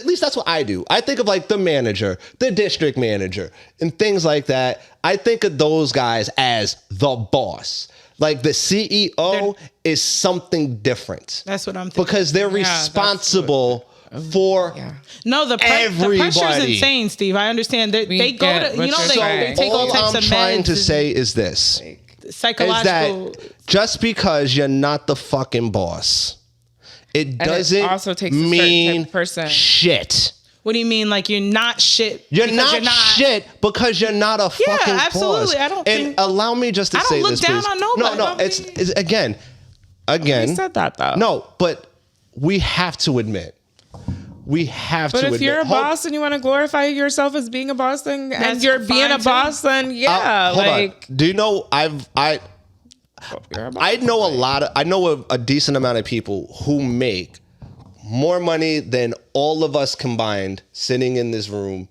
least that's what I do. I think of the manager, the district manager, and things like that. I think of those guys as the boss. Like the CEO is something different. That's what I'm thinking. Because they're responsible for the pressure's insane, Steve. I understand. They go to, they take all types of meds. All I'm trying to say is this. Psychological. Is that just because you're not the fucking boss, it doesn't also takes mean a certain person. Shit. What do you mean? Like you're not shit? You're not shit because you're not a fucking boss. Yeah, absolutely. I don't think. And allow me just to say this, please. I don't look down on nobody. No, it's again. You said that though. No, but we have to admit. But if you're a boss and you want to glorify yourself as being a boss, and you're being a boss, then hold on. Do you know I know a decent amount of people who make more money than all of us combined sitting in this room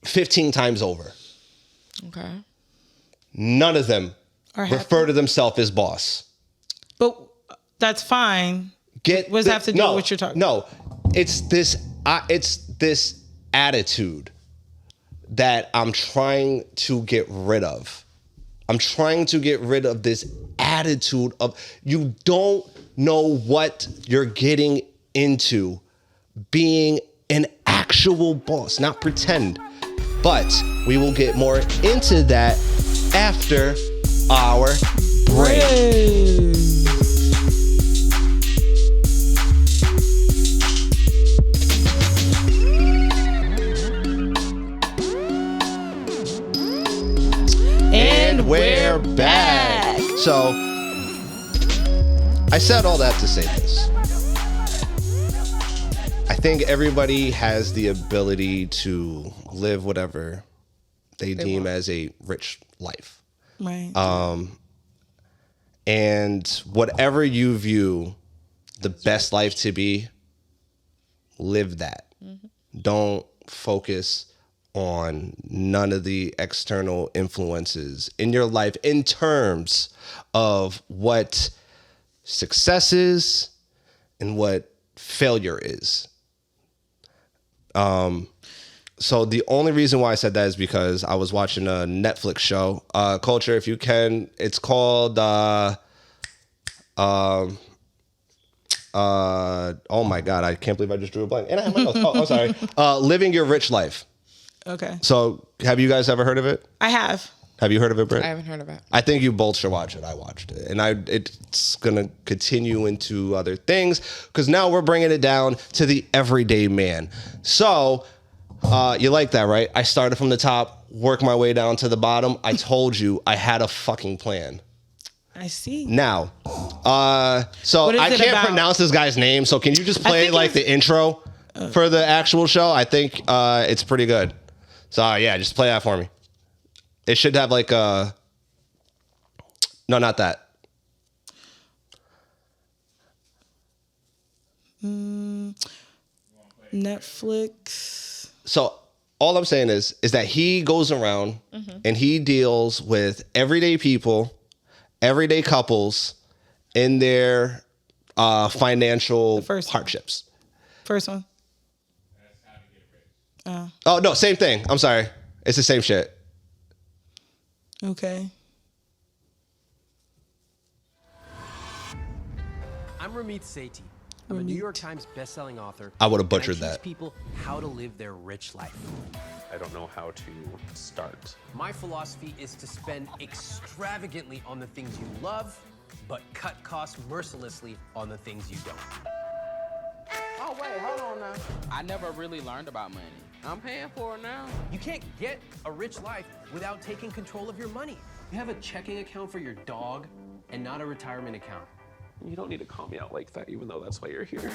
15 times over. Okay. None of them refer to themselves as boss. But that's fine. What does that have to do with what you're talking about? No, it's this attitude that I'm trying to get rid of. I'm trying to get rid of this attitude of you don't know what you're getting into being an actual boss, not pretend. But we will get more into that after our break. And we're back. So, I said all that to say this. I think everybody has the ability to live whatever they deem as a rich life. Right. And whatever you view the best life to be, live that. Mm-hmm. Don't focus on none of the external influences in your life in terms of what success is and what failure is. So the only reason why I said that is because I was watching a Netflix show, Culture, if you can. It's called, oh my God, I can't believe I just drew a blank. And I have my notes. Oh, I'm sorry. Living Your Rich Life. Okay. So have you guys ever heard of it? I have. Have you heard of it, Britt? I haven't heard of it. I think you both should watch it. I watched it. And it's going to continue into other things because now we're bringing it down to the everyday man. So you like that, right? I started from the top, worked my way down to the bottom. I told you I had a fucking plan. I see. Now, so I can't pronounce this guy's name. So can you just play the intro for the actual show? I think it's pretty good. So yeah, just play that for me. It should have no, not that. Netflix. So all I'm saying is that he goes around and he deals with everyday people, everyday couples in their financial hardships. First one. Oh, no, same thing. I'm sorry. It's the same shit. Okay. I'm Ramit Sethi. I'm a New York Times bestselling author. I would have butchered that. I teach people how to live their rich life. I don't know how to start. My philosophy is to spend extravagantly on the things you love, but cut costs mercilessly on the things you don't. Oh, wait, hold on now. I never really learned about money. I'm paying for it now. You can't get a rich life without taking control of your money. You have a checking account for your dog and not a retirement account. You don't need to call me out like that, even though that's why you're here.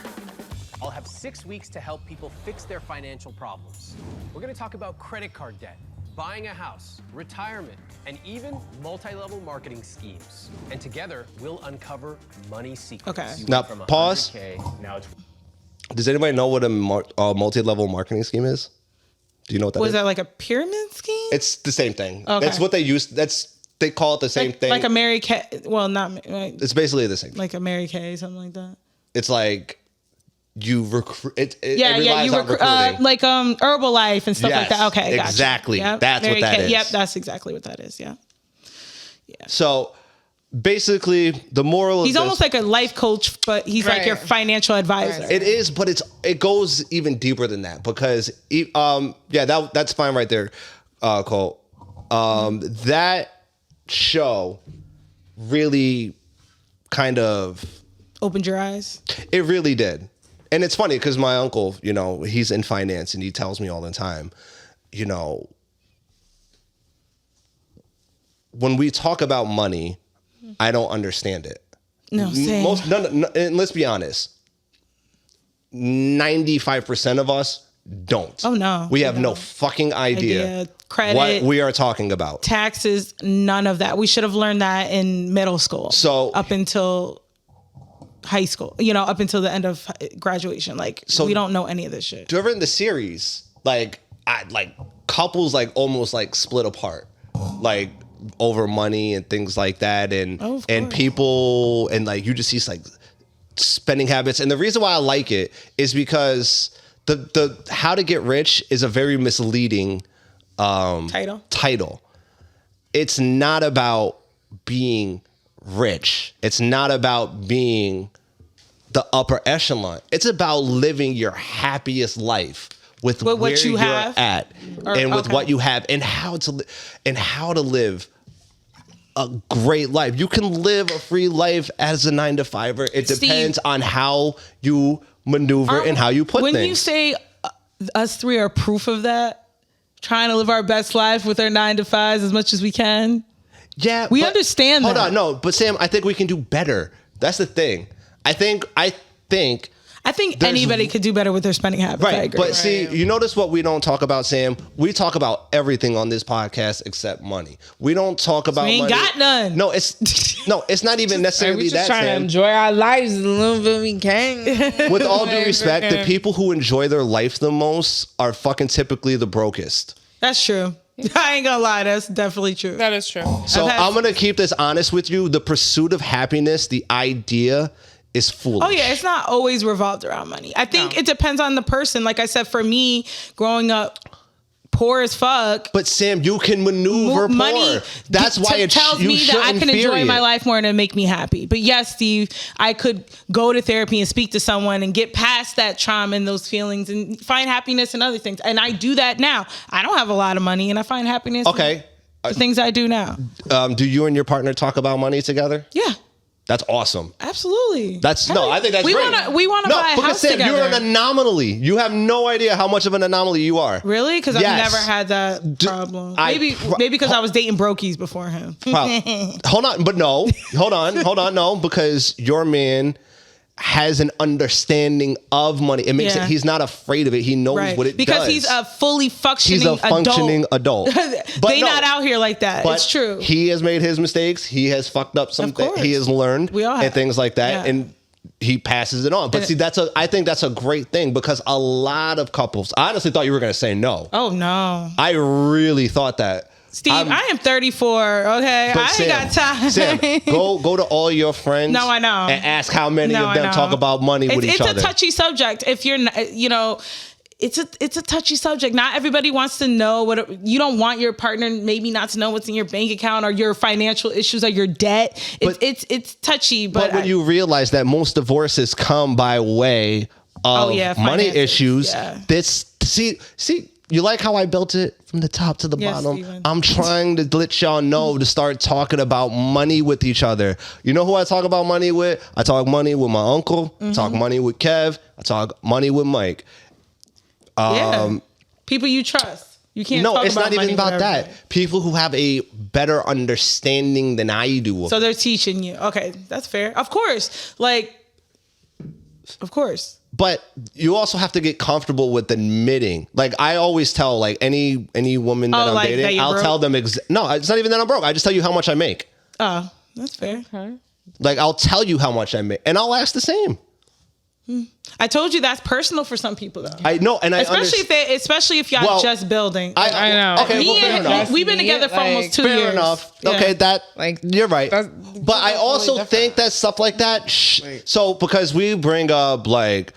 I'll have 6 weeks to help people fix their financial problems. We're gonna talk about credit card debt, buying a house, retirement, and even multi-level marketing schemes. And together, we'll uncover money secrets. Okay. Now, pause. Now it's Does anybody know what a multi-level marketing scheme is? Do you know what that is? Was that like a pyramid scheme? It's the same thing. Okay. That's what they use. They call it the same thing. Like a Mary Kay. Well, not right. It's basically the same. Like a Mary Kay, something like that. It's like you recruit. It You recruit like Herbalife and stuff like that. Okay, gotcha. Exactly. Yep. That's Mary what that Kay. is. Yep, that's exactly what that is. Yeah. So basically, the moral of he's almost like a life coach, but he's like your financial advisor. It is, but it goes even deeper than that because that's fine right there, Cole. That show really kind of opened your eyes. It really did. And it's funny because my uncle, you know, he's in finance and he tells me all the time, you know, when we talk about money, I don't understand it. No, same. And let's be honest, 95% of us don't. Oh, no. We have no fucking idea credit, what we are talking about. Taxes, none of that. We should have learned that in middle school. So up until high school, you know, up until the end of graduation. Like, we don't know any of this shit. During the series, couples almost split apart, over money and things like that, and people, and you just see spending habits. And the reason why I like it is because the How to Get Rich is a very misleading title. It's not about being rich. It's not about being the upper echelon. It's about living your happiest life with where what you you're have at and with what you have and how to live a great life. You can live a free life as a 9-to-5er. It depends on how you maneuver and how you put things. When you say us three are proof of that, trying to live our best life with our 9-to-5s as much as we can. Yeah, we understand that. Hold on, no, but Sam, I think we can do better. That's the thing. I think anybody could do better with their spending habits. Right, I agree. but see, you notice what we don't talk about, Sam? We talk about everything on this podcast except money. We don't talk about we ain't money. got none. No, it's not even necessarily that, trying Sam. to enjoy our lives a little bit we can. With all due respect, the people who enjoy their life the most are fucking typically the brokest. That's true. I ain't gonna lie, that's definitely true. That is true. So I'm gonna keep this honest with you. The pursuit of happiness, the idea, is foolish. Oh yeah, it's not always revolved around money. I think it depends on the person. Like I said, for me, growing up poor as fuck. But Sam, you can maneuver money. poor. That's why it tells me that I can enjoy my life more and it'll make me happy. But yes, Steve, I could go to therapy and speak to someone and get past that trauma and those feelings and find happiness in other things. And I do that now. I don't have a lot of money and I find happiness in the things I do now. Do you and your partner talk about money together? Yeah. That's awesome. Absolutely. I think that's great. We want to buy a house Sam, together. You're an anomaly. You have no idea how much of an anomaly you are. Really? Because I've never had that problem. Maybe because I was dating brokies before him. Hold on. No, because your man has an understanding of money. It makes it. He's not afraid of it. He knows what it because does. He's a fully functioning. He's a functioning adult. But they not out here like that. It's true. He has made his mistakes. He has fucked up some things. He has learned and things like that, and he passes it on. But see, I think that's a great thing because a lot of couples. I honestly thought you were going to say no. Oh no! I really thought that. Steve, I am 34, okay? I ain't got time. Sam, go to all your friends. No, I know. And ask how many of them talk about money with each other. It's a touchy subject. If you're, it's a touchy subject. Not everybody wants to know you don't want your partner maybe not to know what's in your bank account or your financial issues or your debt. It's touchy. But when you realize that most divorces come by way of money issues, see. You like how I built it from the top to the bottom? Steven. I'm trying to let y'all know to start talking about money with each other. You know who I talk about money with? I talk money with my uncle. I talk money with Kev. I talk money with Mike. People you trust. You can't. No, talk it's about not even about everybody. that. People who have a better understanding than I do. So they're teaching you. Okay, that's fair. Of course. Of course. But you also have to get comfortable with admitting. I always tell any woman that I'm dating, I'll tell them. No, it's not even that I'm broke. I just tell you how much I make. Oh, that's fair. Okay. I'll tell you how much I make, and I'll ask the same. I told you that's personal for some people though. I know, and especially if y'all just building. I know. Okay, me fair and enough. we've been together for almost 2 years. Fair enough. Yeah. Okay, that you're right. But I also totally think that stuff like that. So because we bring up like,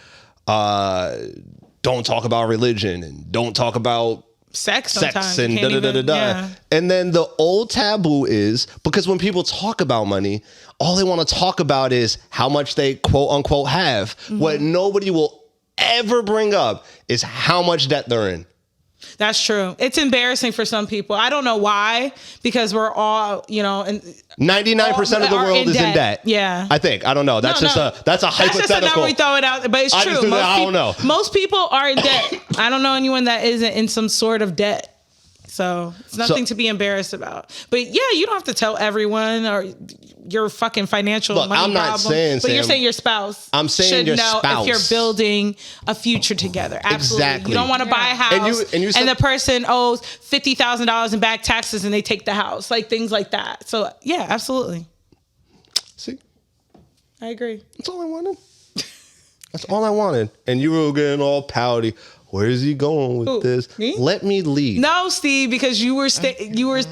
don't talk about religion and don't talk about sex sometimes. and Yeah. And then the old taboo is because when people talk about money, all they want to talk about is how much they quote unquote have. What nobody will ever bring up is how much debt they're in. That's true. It's embarrassing for some people. I don't know why, because we're all, you know, and 99% of the world is in debt. Yeah. I think. I don't know. That's that's a That's hypothetical. just a number we throw it out, but it's I true. just do that. I don't know. Most people are in debt. I don't know anyone that isn't in some sort of debt. So it's nothing to be embarrassed about. But yeah, you don't have to tell everyone or your fucking financial money I'm not problem. saying, but you're Sam, saying your spouse I'm saying should your know spouse. if you're building a future together. Absolutely. Exactly. You don't want to buy a house and the person owes $50,000 in back taxes and they take the house. Like things like that. So yeah, absolutely. See? I agree. That's all I wanted. That's all I wanted. And you were getting all pouty. Where is he going with this? Me? Let me lead. No, Steve, because you were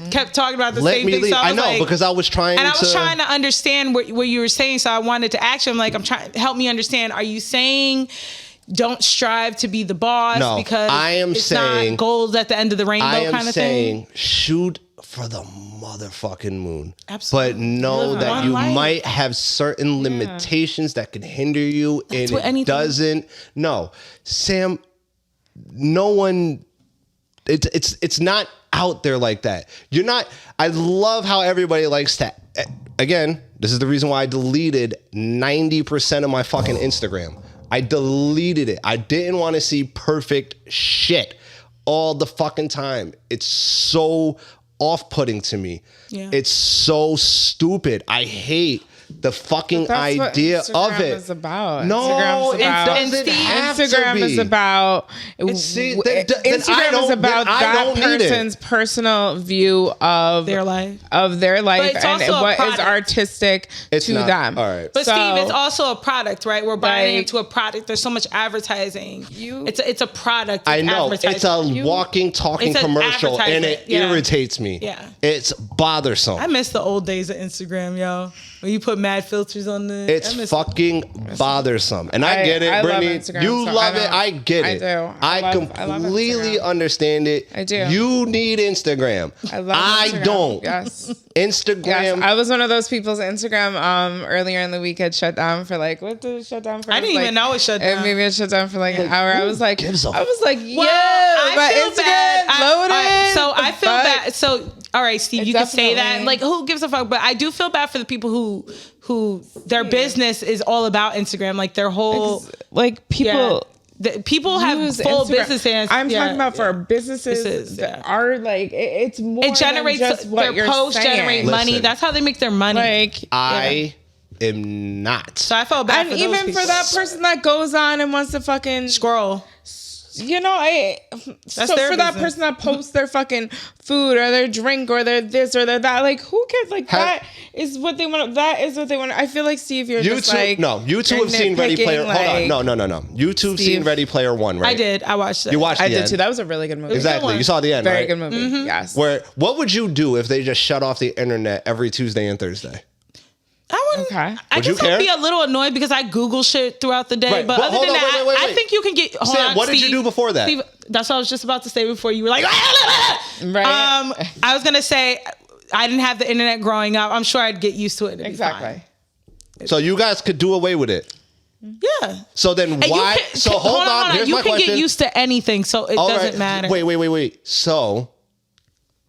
kept talking about the Let same me thing. lead. So I know because I was trying I was trying to understand what you were saying. So I wanted to ask you. I'm like, I'm trying help me understand. Are you saying don't strive to be the boss because I am it's saying not gold at the end of the rainbow kind of thing? I am saying shoot for the motherfucking moon. Absolutely. But know that you might have certain limitations that can hinder you. That's and it doesn't. No, Sam. No one, it's not out there like that. You're not, I love how everybody likes to, again, this is the reason why I deleted 90% of my fucking Instagram. I deleted it. I didn't want to see perfect shit all the fucking time. It's so off-putting to me. Yeah. It's so stupid. I hate the fucking idea of it. Is about. No, it doesn't have Instagram to be. Is about. Instagram is about that person's personal view of their life, and what is artistic to them. All right, but Steve, it's also a product, right? We're buying into a product. There's so much advertising. It's a product. I know it's a walking, talking commercial, and it irritates me. Yeah, it's bothersome. I miss the old days of Instagram, yo. When you put mad filters on the, it's fucking bothersome, and I get it, Brittany. You love it. I get it. I do. I completely understand it. I do. You need Instagram. I don't. Yes. Instagram. Yes. I was one of those people's Instagram earlier in the week had shut down for like, what did it shut down for? I didn't even know it shut down. Maybe it shut down for like an hour. I was like, my Instagram loaded. So I feel bad. So all right, Steve, you can say that. Like, who gives a fuck? But I do feel bad for the people who their business is all about Instagram. Like their whole people. People have full Instagram. businesses. I'm talking about for businesses that are like it's more. It generates than just what their posts generate money. That's how they make their money. Like I am not. So I felt bad. And for even for that person that goes on and wants to fucking scroll. You know, so for that person that posts their fucking food or their drink or their this or their that, like who cares? Like that is what they want. That is what they want. I feel like Steve, you two have seen Ready Player. Hold on, no. You two have seen Ready Player One, right? I did. I watched it. You watched. I did too. That was a really good movie. Exactly. You saw the end, Very right? good movie. Mm-hmm. Yes. What would you do if they just shut off the internet every Tuesday and Thursday? I wouldn't. Okay. I guess I'd be a little annoyed because I Google shit throughout the day. Right. But other than that, wait. I think you can get. Sam, what did you do before that? Steve, that's what I was just about to say before you were like. Right. I was gonna say I didn't have the internet growing up. I'm sure I'd get used to it. Exactly. So you guys could do away with it. Yeah. So then why? Hold on. Here's my question. You can get used to anything, so it doesn't matter. Wait. So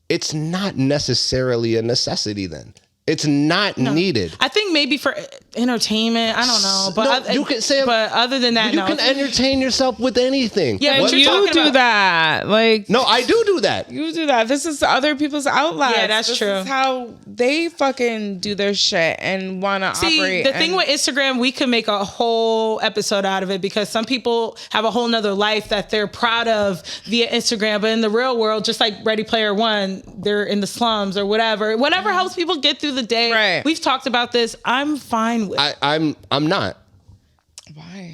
it's not necessarily a necessity then. It's not needed. I think maybe for entertainment. I don't know, but you can say. But other than that, you can entertain yourself with anything. Yeah, but you do that. Like no, I do that. You do that. This is other people's outlets. Yeah, that's true. This is how they fucking do their shit and want to operate. The thing with Instagram, we could make a whole episode out of it because some people have a whole nother life that they're proud of via Instagram, but in the real world, just like Ready Player One, they're in the slums or whatever helps people get through the day. Right. We've talked about this. I'm fine with it. I'm not.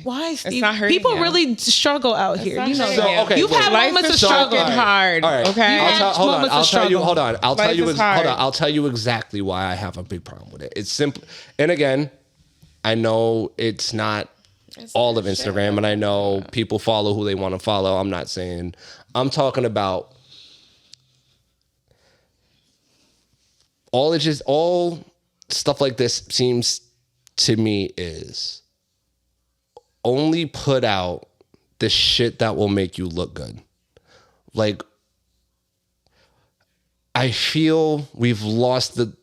Why, Steve? It's not hurting People you. really struggle out here. You know, hurting you. okay, you've had Life moments is of struggle. fucking hard. All right. Okay. I'll tell you. Hold on. I'll tell Life you. is hard. Hold on. I'll tell you exactly why I have a big problem with it. It's simple. And again, I know it's not all of Instagram, and I know people follow who they want to follow. I'm not saying. I'm talking about all stuff like this seems to me is only put out the shit that will make you look good. Like, I feel we've lost the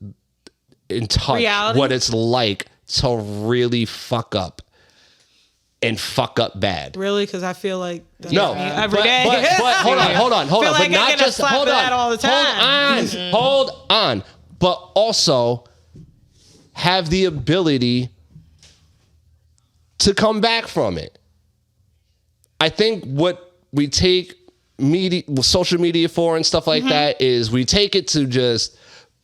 in touch reality? What it's like to really fuck up and fuck up bad. Really? Because I feel like that's No, me every day. but hold on. Feel like But not I get just a slap hold of on. that all the time. Hold on. But also have the ability to come back from it. I think what we take social media for and stuff like that is we take it to just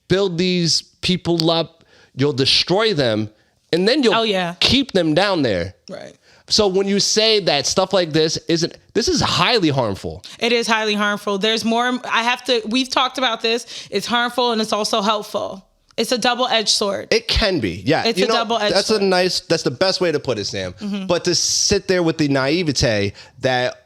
build these people up. You'll destroy them, and then you'll keep them down there. Right. So when you say that stuff like this is highly harmful. It is highly harmful. There's more. We've talked about this. It's harmful and it's also helpful. It's a double-edged sword. It can be, yeah. It's a double-edged sword. That's the best way to put it, Sam. But to sit there with the naivete that,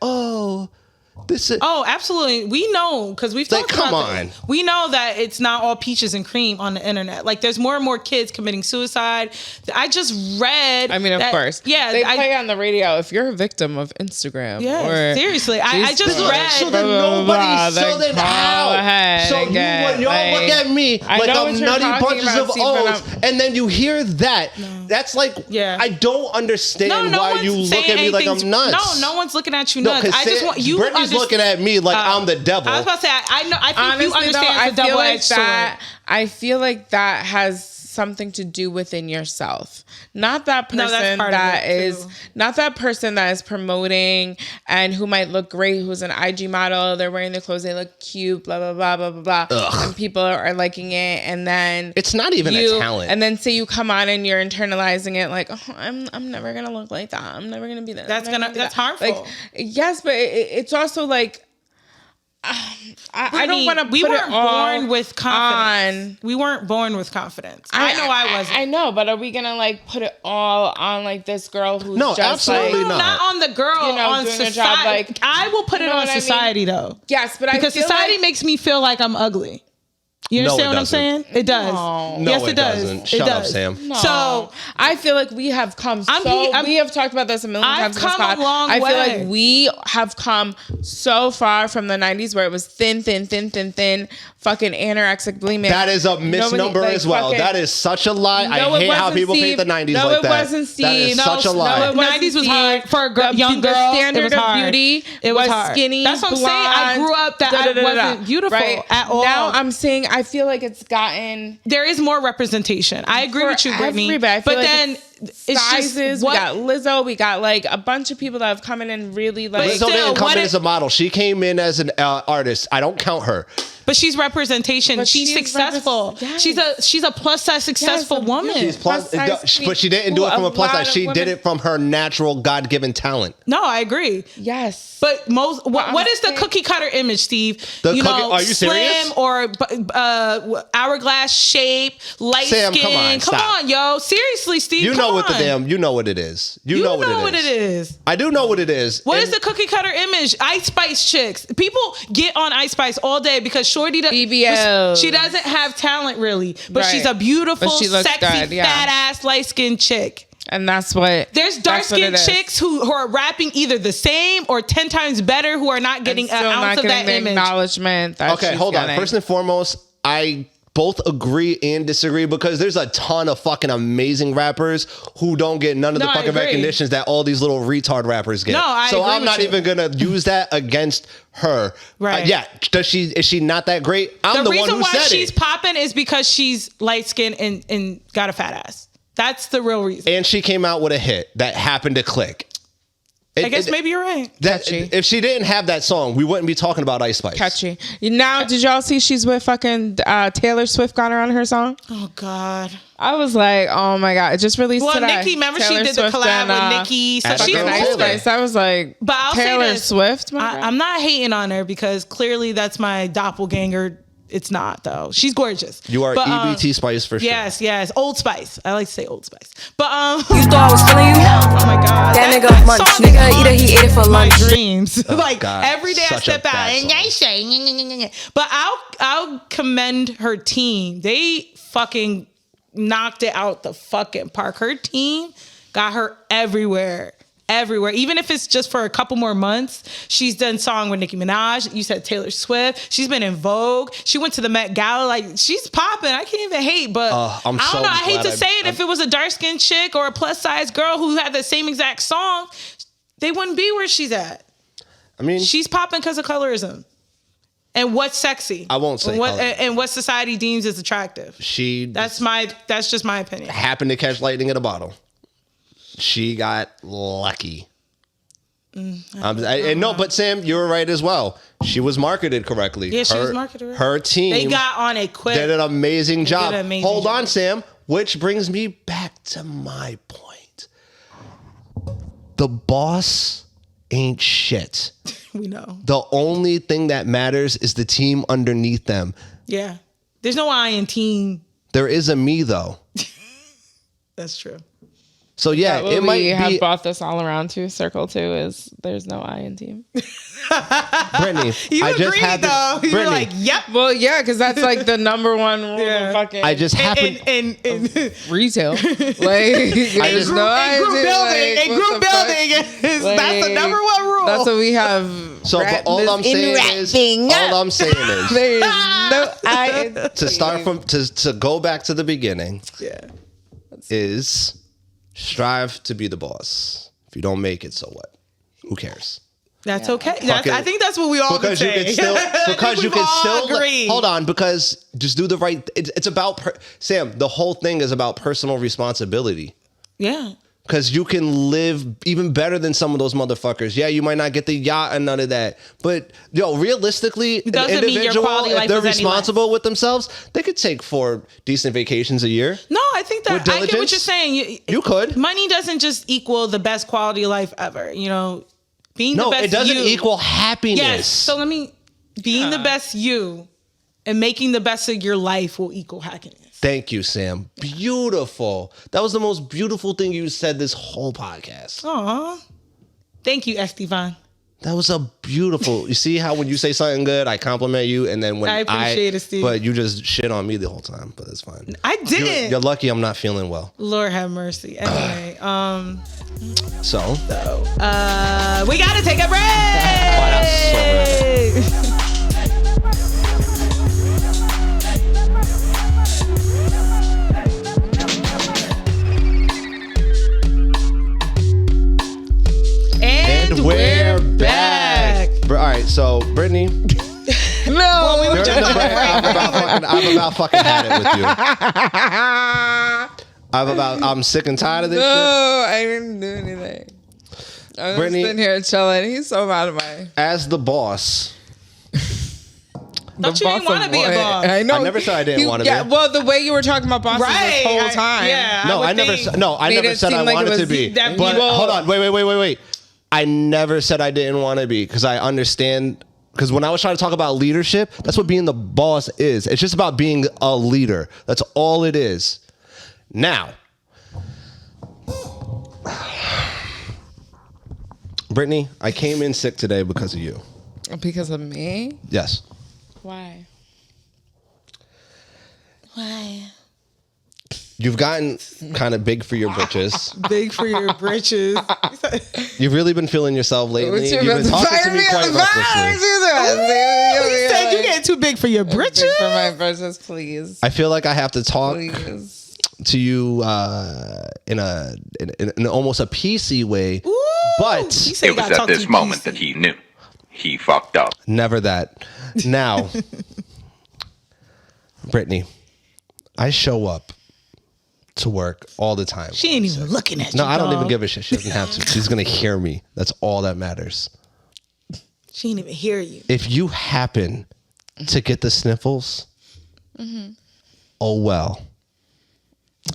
this is... Oh, absolutely. We know, because we've talked about this. We know that it's not all peaches and cream on the internet. Like, there's more and more kids committing suicide. I just read... I mean, of course. Yeah. They play on the radio if you're a victim of Instagram. Yeah, or seriously. I just read... So then nobody... So then how? So y'all look at me like I'm nutty bunches of O's, and then you hear that. No. That's like... Yeah. I don't understand why you look at me like I'm nuts. No one's looking at you nuts. I just want you... Brittany's looking at me like I'm the devil. I was about to say, I think honestly, you understand the double-edged sword. I feel like that has something to do within yourself. Not that person not that person that is promoting and who might look great, who's an IG model, they're wearing the clothes, they look cute, blah, blah, blah, blah, blah, blah. And people are liking it. And then it's not even a talent. And then say you come on and you're internalizing it like, I'm never going to look like that. I'm never going to be that. That's harmful. Like, yes, but it's also like, I don't want to put it born with confidence. We weren't born with confidence. I know I wasn't. I know, but are we gonna like put it all on like this girl who's just absolutely not on the girl, on doing society. A job, like, I will put it on society though. Yes, but because society makes me feel like I'm ugly. You understand what I'm saying? It does. No, yes, it does. Doesn't. Shut up, Sam. No. So I feel like we have come we have talked about this a million times in this pod. I feel like we have come so far from the 90s where it was thin, fucking anorexic, bulimic. That is a misnomer as well. That is such a lie. I hate how people paint the 90s like that. No, it wasn't, Steve. That is such a lie. The 90s was hard for a young girl. The standard of beauty was hard. Skinny, that's what I'm saying. I grew up that I wasn't beautiful at all. Now I'm saying I feel like it's gotten... There is more representation. I agree with you, Brittany. But then... Sizes, we got Lizzo, we got like a bunch of people that have come in and really like. Lizzo didn't come in as a model. She came in as an artist. I don't count her. But she's representation. But she's successful. Yes. She's a plus size successful woman. She's plus but she didn't do it from a plus size. She did it from her natural God-given talent. No, I agree. Yes. But what is the cookie cutter image, Steve? Are you serious? Slim or hourglass shape, light skin. Come on, yo. Seriously, Steve. You know what it is. You know what it is. I do know what it is. What is the cookie cutter image? Ice Spice chicks. People get on Ice Spice all day because Shorty she doesn't have talent really, but she's a beautiful, sexy, fat ass, light skinned chick. And that's what there's dark skinned chicks who are rapping either the same or 10 times better who are not getting an ounce of that image. Acknowledgement. Okay, hold on. First and foremost, I both agree and disagree because there's a ton of fucking amazing rappers who don't get none of the fucking recognitions that all these little retard rappers get. So I'm not even gonna use that against her. Right. Is she not that great? I'm the one who said it. The reason why she's popping is because she's light skinned and got a fat ass. That's the real reason. And she came out with a hit that happened to click. I guess maybe you're right. If she didn't have that song, we wouldn't be talking about Ice Spice. Catchy. Now, did y'all see she's with fucking Taylor Swift got her on her song? Oh, God. I was like, oh, my God. It just released today. Well, Nicki, remember Taylor she did Swift the collab and, with Nicki. So she's Ice Spice. I was like, but I'll Taylor say this. Swift? I'm not hating on her because clearly that's my doppelganger. It's not, though. She's gorgeous. You are EBT Spice for sure. Yes. Old Spice. I like to say Old Spice. But You thought I was feeling you? oh my God. That nigga munch. Nigga either he ate it for my lunch. dreams. Oh, like God. every day I Such a step out bad and I say, but I'll commend her team. They fucking knocked it out the fucking park. Her team got her everywhere. Even if it's just for a couple more months. She's done song with Nicki Minaj. You said Taylor Swift. She's been in Vogue. She went to the Met Gala. Like, she's popping. I can't even hate, but I don't know. I hate to say it. If it was a dark-skinned chick or a plus-size girl who had the same exact song, they wouldn't be where she's at. I mean, she's popping because of colorism. And what's sexy? I won't say and what society deems as attractive. That's just my opinion. Happened to catch lightning in a bottle. She got lucky. But Sam, you were right as well. She was marketed correctly. Yeah, she was marketed right. Her team. They got on it quick. Did an amazing job. Hold job. on, Sam. Which brings me back to my point. The boss ain't shit. We know. The only thing that matters is the team underneath them. Yeah. There's no I in team. There is a me, though. That's true. So yeah, it might have be. brought this all around to circle too. Is there's no I in team. Brittany, you I just agreed had though. to, You're Brittany, like, yep. Well, yeah, because that's like the number one rule of fucking. I just happened in retail. Like, there's no I in team. Group building. That's the number one rule. That's what we have. So but all I'm saying is, there is no I in to start from to go back to the beginning. Yeah, is strive to be the boss. If you don't make it, so what? Who cares? That's okay. I think that's what we all because say. You can still because you can still agree. Hold on, because just do the right. It's about Sam. The whole thing is about personal responsibility. Yeah. Because you can live even better than some of those motherfuckers. Yeah, you might not get the yacht and none of that. But, realistically, an individual, if they're responsible with themselves, they could take 4 decent vacations a year. No, I think that I get what you're saying. You could. Money doesn't just equal the best quality of life ever. Being the best it doesn't you, equal happiness. Yes. So being the best you and making the best of your life will equal happiness. Thank you, Sam. Beautiful. That was the most beautiful thing you said this whole podcast. Aw. Thank you, Estevan. That was a beautiful. You see how when you say something good, I compliment you, and then when I appreciate it, Steve. But you just shit on me the whole time. But that's fine. I didn't. You're lucky I'm not feeling well. Lord have mercy. Anyway, So we gotta take a break. Oh, that's so bad. And we're back. All right, so Brittany. No, well, we were just I've about fucking had it with you. I'm sick and tired of this shit. No, I didn't do anything. I'm just sitting here chilling. He's so mad at me. As the boss. Don't you didn't want to be a boss? I know. I never said I didn't want to be. Yeah, well, the way you were talking about bosses this whole time. I never said I wanted to be. But hold on, wait. I never said I didn't want to be because I understand. Because when I was trying to talk about leadership, that's what being the boss is. It's just about being a leader. That's all it is. Now, Brittany, I came in sick today because of you. Because of me? Yes. Why? You've gotten kind of big for your britches. Big for your britches. You've really been feeling yourself lately. You've been talking to me quite recklessly. You said you're getting too big for your britches? Big for my britches, please. I feel like I have to talk to you in almost a PC way. Ooh, but it was at this moment that he knew. He fucked up. Never that. Now, Brittany, I show up to work all the time. She ain't even looking at you. No, I don't dog. even give a shit. She doesn't have to. She's gonna hear me. That's all that matters. She ain't even hear you. If you happen to get the sniffles, oh well.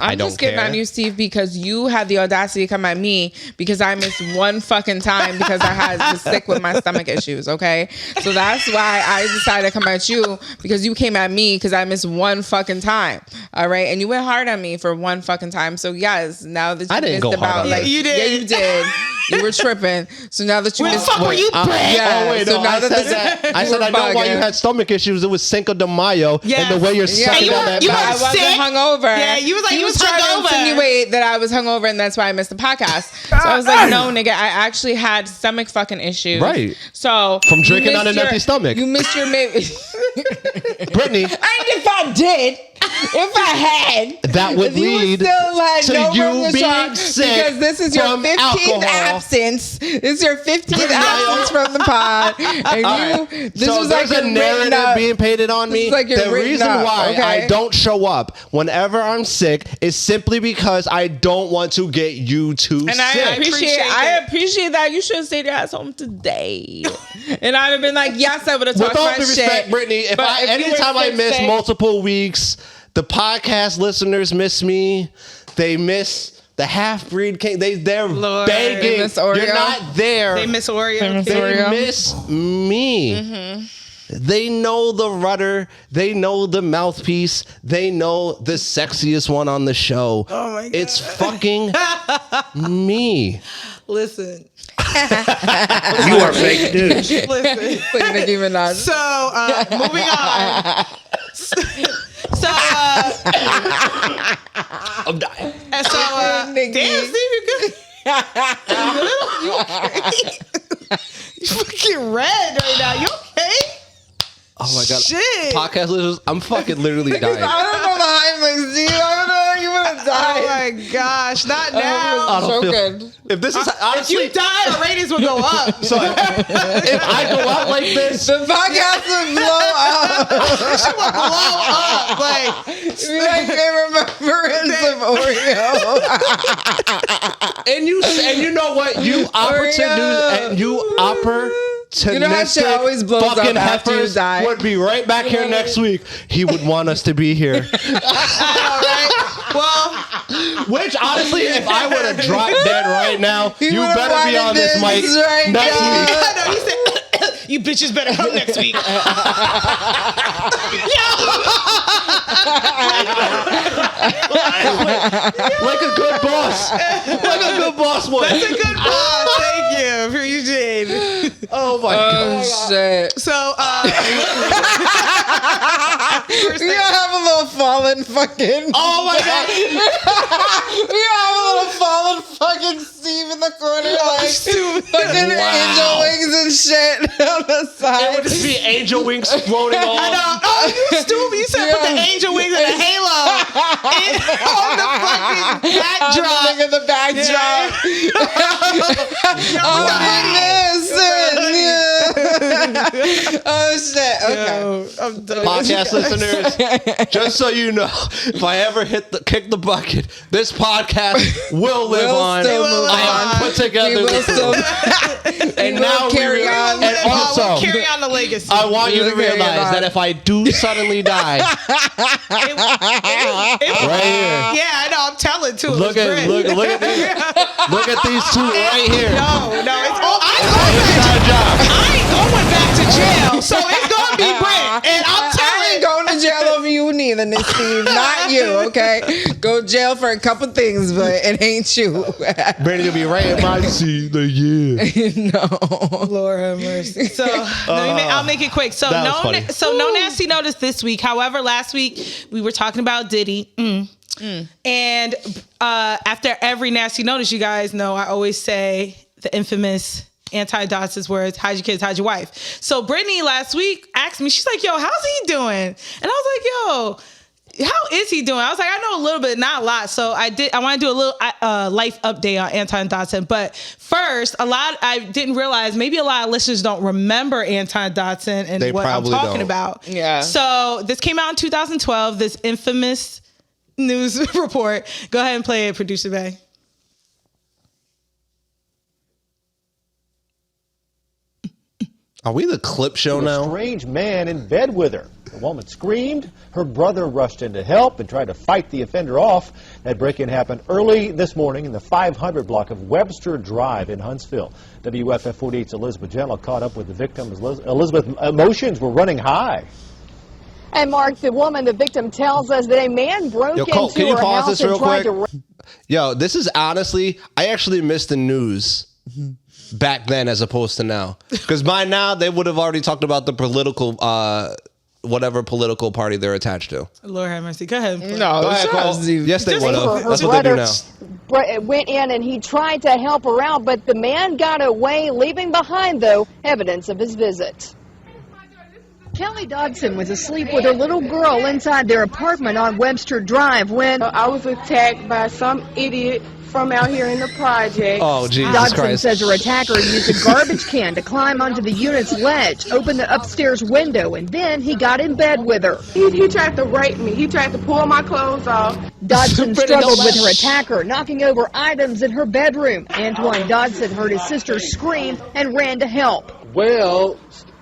I'm just getting on you, Steve, because you had the audacity to come at me because I missed one fucking time because I was sick with my stomach issues, okay? So that's why I decided to come at you because you came at me because I missed one fucking time, all right? And you went hard on me for one fucking time. So yes, now that you missed about like you did. Yeah, you did. You were tripping. So now that you Where the missed, fuck were you, Brett? Oh wait, so no, now I said that. I said I know why you had stomach issues. It was Cinco de Mayo, and the way you're sucking down that I mouth. wasn't hungover. Yeah, you was like, he you was trying hungover. to insinuate that I was hungover, and that's why I missed the podcast. So I was like, no, nigga, I actually had stomach fucking issues. Right. So From drinking on an empty stomach. You missed your maybe. Brittany. And if I did, if I had, that would lead to you being sick because this is your from 15th alcohol. absence. This is your 15th absence from the pod, and this so was there's like a narrative being painted on me. Like the reason why I don't show up whenever I'm sick is simply because I don't want to get you too and sick. I appreciate that. You should have stayed your ass home today. And I'd have been like, yes, I would have talked With all my due respect, shit. Brittany, anytime I miss multiple weeks, the podcast listeners miss me. They miss the half-breed king. They're begging. They miss Oreo. You're not there. They miss Oreo. They miss me. They know the rudder. They know the mouthpiece. They know the sexiest one on the show. Oh my God. It's fucking me. Listen. You are fake news. Listen. Like Nicki Minaj. So, moving on. I'm dying. And so, damn, Steve, you good? You okay? You fucking red right now. You okay? Oh my God. Shit. Podcast listeners, I'm fucking literally dying. I don't know the Heimlich, Steve. I don't know if you would have died. Oh my gosh, not now. I don't feel- Choking. If this is honestly, If you die, our ratings will go up. so if I go out like this, The podcast would blow up. She will blow up. Like, Be like in remembrance of Oreo. and you know what, you opportunistic You know how shit always blows up fucking after you heifers die? would be right back here next week. He would want us to be here. all right. Well, Which honestly, if I would have dropped dead right now, He you would've better be wanted on this this mic right next now. week. I know, he said, you bitches better come next week. Like a good boss. Like a good boss would. That's a good boss. Thank you. Appreciate it. Oh my God. Shit. So, We gotta have a little fallen fucking. Oh my God. We gotta have a little fallen fucking Steve in the corner, like fucking angel wings and shit on the It side. would just be angel wings floating I off. know. Oh, you stupid. You said put the angel wings and the halo on the fucking backdrop. Look at the backdrop. Oh goodness. Oh shit. Okay. Yo, I'm done. Podcast listeners, just so you know, if I ever kick the bucket, this podcast will live on. still move I have on. put together We will this. still And will now carry we on. And also, we'll carry on the legacy. I want you to We'll carry realize on. that if I do suddenly die, right here. Yeah, I know. I'm telling too. Look at these two right here. No, it's Inside job. I ain't going back to jail, so it's gonna be Brent. And I'm I telling ain't going to jail over you neither, Steve. Not you, okay? Go to jail for a couple things, but it ain't you. Brandon gonna be right in my seat. Like, yeah. No. Lord have mercy. So I'll make it quick. So that was funny. no nasty notice this week. However, last week we were talking about Diddy. And after every nasty notice, you guys know I always say the infamous anti-Dots's words, hide your kids, hide your wife. So Brittany last week asked me, she's like, yo, how's he doing? And I was like, yo, how is he doing? I was like, I know a little bit, not a lot. So I want to do a little life update on Anton Dotson. But first, I didn't realize maybe a lot of listeners don't remember Anton Dotson and They what I'm probably talking don't. about. Yeah. So this came out in 2012, this infamous news report. Go ahead and play it, Producer Bay. Are we the clip show now? A strange man in bed with her. The woman screamed. Her brother rushed in to help and tried to fight the offender off. That break-in happened early this morning in the 500 block of Webster Drive in Huntsville. WFF 48's Elizabeth Jello caught up with the victim. Elizabeth, emotions were running high. And Mark, the victim tells us that a man broke Cole, into her house and tried to... Yo, this is honestly, I actually missed the news back then as opposed to now. Because by now, they would have already talked about the political, whatever political party they're attached to. Lord have mercy. Go ahead. No, Go ahead, Cole. Yes, they would have. That's what they do now. Went in and he tried to help her out, but the man got away, leaving behind, though, evidence of his visit. Kelly Dodson was asleep with her little girl inside their apartment on Webster Drive when I was attacked by some idiot from out here in the project. Oh, Jesus Dodson Christ. says her attacker used a garbage can to climb onto the unit's ledge, open the upstairs window, and then he got in bed with her. He tried to rape me. He tried to pull my clothes off. Dodson struggled with her attacker, knocking over items in her bedroom. Antoine Dodson heard his sister scream and ran to help. Well,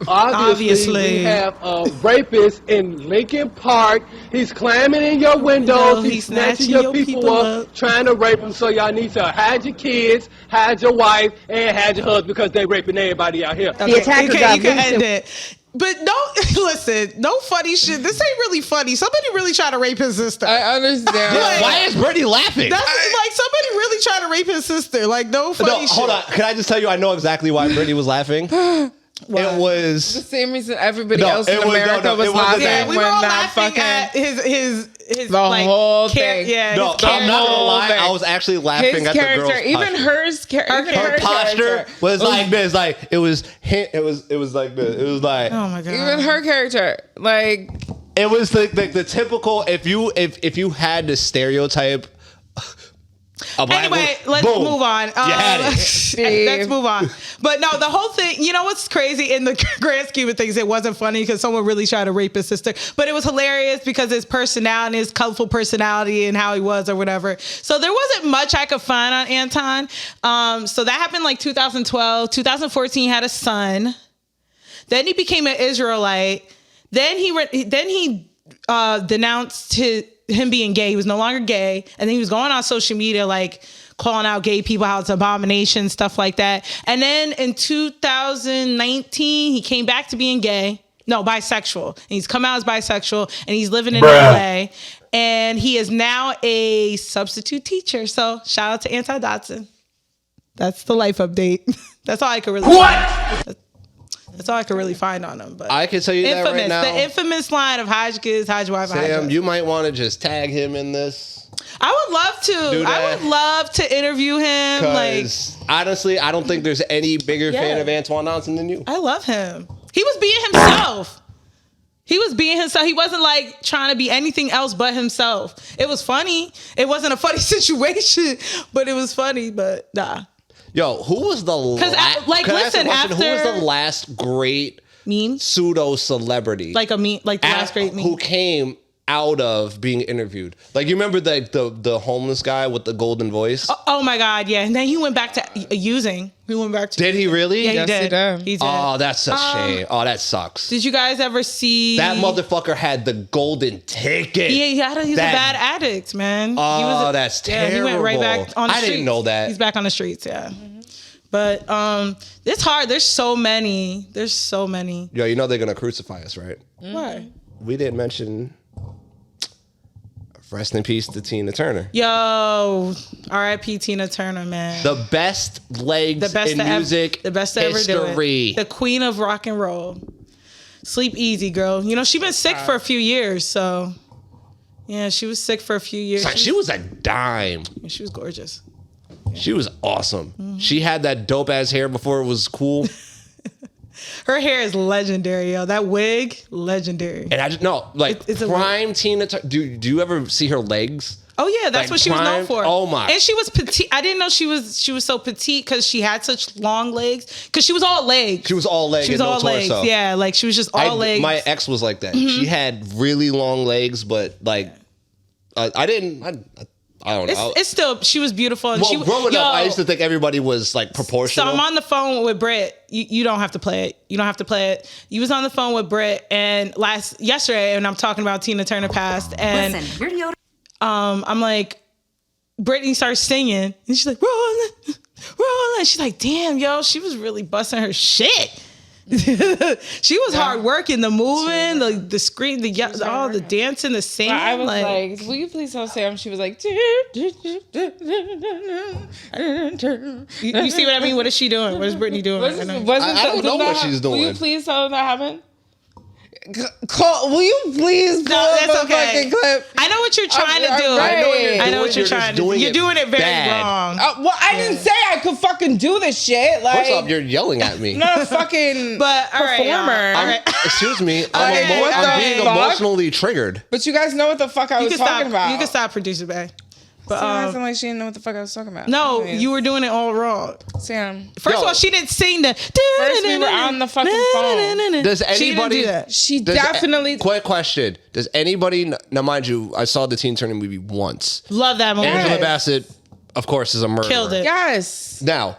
obviously. We have a rapist in Lincoln Park. He's climbing in your windows. He's snatching your people up, trying to rape them. So y'all need to hide your kids, hide your wife, and hide your husband because they raping everybody out here. Okay. The attacker got you can end it. But listen, no funny shit. This ain't really funny. Somebody really tried to rape his sister. I understand. Why is Brittany laughing? That's like somebody really tried to rape his sister. Like, no funny shit. Hold on. Can I just tell you, I know exactly why Brittany was laughing. It was the same reason everybody else in America was laughing we were when all that laughing fucking at his the whole thing. Yeah, no, I'm not gonna lie. I was actually laughing his at character, the girl's even her posture character was like this. Like it was like this. It was like, oh my god. Even her character, like it was the typical. If you had the stereotype. Anyway, let's move on. You had it. Let's move on. But no, the whole thing, you know what's crazy in the grand scheme of things, it wasn't funny because someone really tried to rape his sister, but it was hilarious because his personality, his colorful personality and how he was or whatever. So there wasn't much I could find on Anton. So that happened like 2012, 2014, he had a son. Then he became an Israelite. Then he denounced him being gay. He was no longer gay. And then he was going on social media, like calling out gay people, how it's an abomination, stuff like that. And then in 2019, he came back to being gay. No, bisexual. And he's come out as bisexual and he's living in LA. And he is now a substitute teacher. So shout out to Anti Dodson. That's the life update. That's all I could really That's all I could really find on him. But I can tell you that right now. The infamous line of hide your kids, hide your wife, hide your Sam, you might want to just tag him in this. I would love to. I would love to interview him. Because honestly, I don't think there's any bigger fan of Antoine Dodson than you. I love him. He was being himself. He was being himself. He wasn't like trying to be anything else but himself. It was funny. It wasn't a funny situation, but it was funny. But nah. Yo, who was the last? Like, listen, after who was the last great pseudo celebrity? Like the last great meme who came out of being interviewed. Like, you remember the homeless guy with the golden voice? Oh my God, yeah. And then he went back to using. He went back to. Did he really? Yeah, he did. He did. Oh, that's a shame. Oh, that sucks. Did you guys ever see that motherfucker had the golden ticket? Yeah, he's a bad addict, man. Oh, that's terrible. He went right back on the streets. I didn't know that. He's back on the streets, yeah. But it's hard. There's so many. Yo, you know they're gonna crucify us, right? Why? We didn't mention. Rest in peace to Tina Turner. Yo, R.I.P. Tina Turner, man. The best legs in music the best to history. Ever do it. The queen of rock and roll. Sleep easy, girl. You know, she's been sick for a few years, so. Yeah, she was sick for a few years. She was a dime. She was gorgeous. Yeah. She was awesome. Mm-hmm. She had that dope ass hair before it was cool. Her hair is legendary, yo. That wig, legendary. And I just know, like, it's prime Tina Turner. Do you ever see her legs? Oh yeah, that's what she was known for. Oh my! And she was petite. I didn't know she was so petite because she had such long legs. Because she was all legs. She was all legs. She was all legs. Torso. Yeah, like she was just all legs. My ex was like that. Mm-hmm. She had really long legs, but like I don't know. It's still, she was beautiful. And well, growing up, I used to think everybody was like proportional. So I'm on the phone with Britt. You don't have to play it. You don't have to play it. You was on the phone with Britt and yesterday, and I'm talking about Tina Turner passed. And listen, you're the I'm like, Brittany starts singing, and she's like, rolling. She's like, damn, yo, she was really busting her shit. She was hard working, the moving, the screen, all the dancing, the singing. I was like, will you please tell Sam? She was like, you see what I mean? What is she doing? What is Brittany doing? I don't know what she's doing. Will you please tell her that happened? Will you please pull up a fucking clip? I know what you're trying to do. Right. I know what you're trying to do. You're doing it very wrong. Well, I didn't say I could fucking do this shit. Like, first off, you're yelling at me. Not a fucking performer. Excuse me. I'm being emotionally triggered. But you guys know what the fuck I was talking about. You can stop, producer Bay. But Sam acting like she didn't know what the fuck I was talking about. No, you were doing it all wrong. Sam. First of all, she didn't sing the. First, we were on the fucking phone. Does anybody? She didn't do that. She definitely. Quick question: does anybody? Now, mind you, I saw the Teen Turner movie once. Love that movie. Angela Bassett, of course, is a murderer. Killed it. Yes. Now,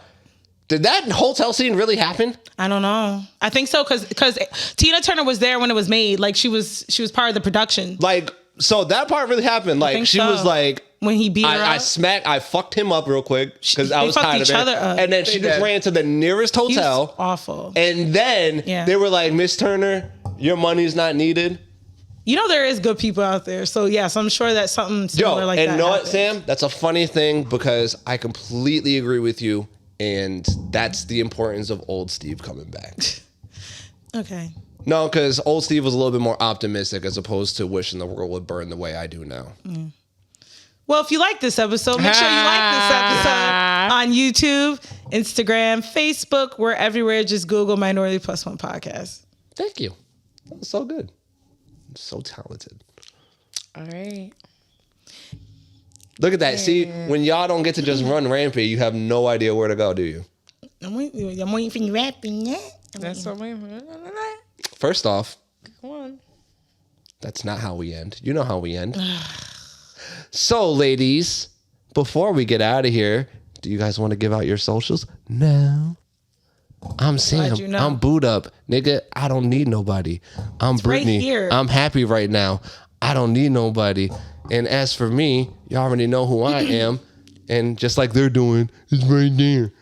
did that hotel scene really happen? I don't know. I think so because Tina Turner was there when it was made. Like she was part of the production. Like, so that part really happened. Like she was like. When he beat her up? I fucked him up real quick because I was tired of it. Up. And then she just ran to the nearest hotel. Awful. And then they were like, Miss Turner, your money's not needed. You know there is good people out there. So yes, I'm sure that something similar like that. And you know what, Sam? That's a funny thing because I completely agree with you. And that's the importance of old Steve coming back. Okay. No, because old Steve was a little bit more optimistic as opposed to wishing the world would burn the way I do now. Mm. Well, if you like this episode, make sure you like this episode on YouTube, Instagram, Facebook. We're everywhere. Just Google MinorityPlus1 Podcast. Thank you. That was so good. I'm so talented. All right. Look at that. Yeah. See, when y'all don't get to just run rampant, you have no idea where to go, do you? I'm waiting for you rapping. That's what I'm waiting for. First off, come on. That's not how we end. You know how we end. So, ladies, before we get out of here, do you guys want to give out your socials? No. I'm Sam. You know? I'm booed up. Nigga, I don't need nobody. I'm Brittany. Right here. I'm happy right now. I don't need nobody. And as for me, you already know who I am. And just like they're doing, it's right there.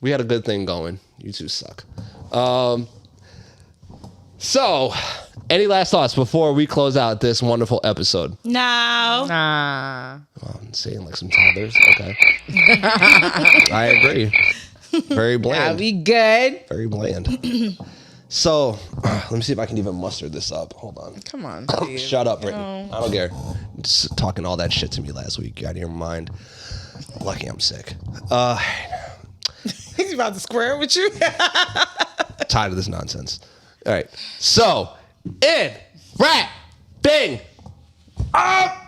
We had a good thing going. You two suck. So, any last thoughts before we close out this wonderful episode? No. Nah. Oh, I'm saying like some toddlers. Okay. I agree. Very bland. Yeah, we good. Very bland. So, let me see if I can even muster this up. Hold on. Come on. Shut up, Brittany. I don't care. Just talking all that shit to me last week. You out of your mind. Lucky I'm sick. He's about to square with you. Tired of this nonsense. All right. So, in rap, bing, up.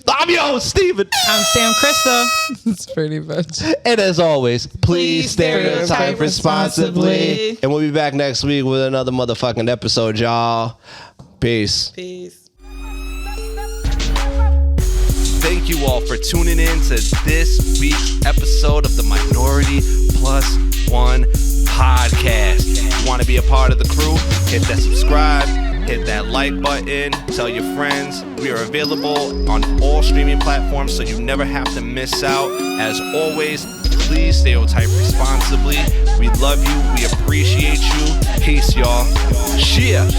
I'm your host, Steven. I'm Sam Krista. It's pretty much. And as always, please stereotype responsibly. And we'll be back next week with another motherfucking episode, y'all. Peace. Peace. Thank you all for tuning in to this week's episode of the Minority Plus One Podcast. If you want to be a part of the crew, hit that subscribe, hit that like button, tell your friends. We are available on all streaming platforms, so you never have to miss out. As always, please stereotype responsibly. We love you. We appreciate you. Peace, y'all. Cheers.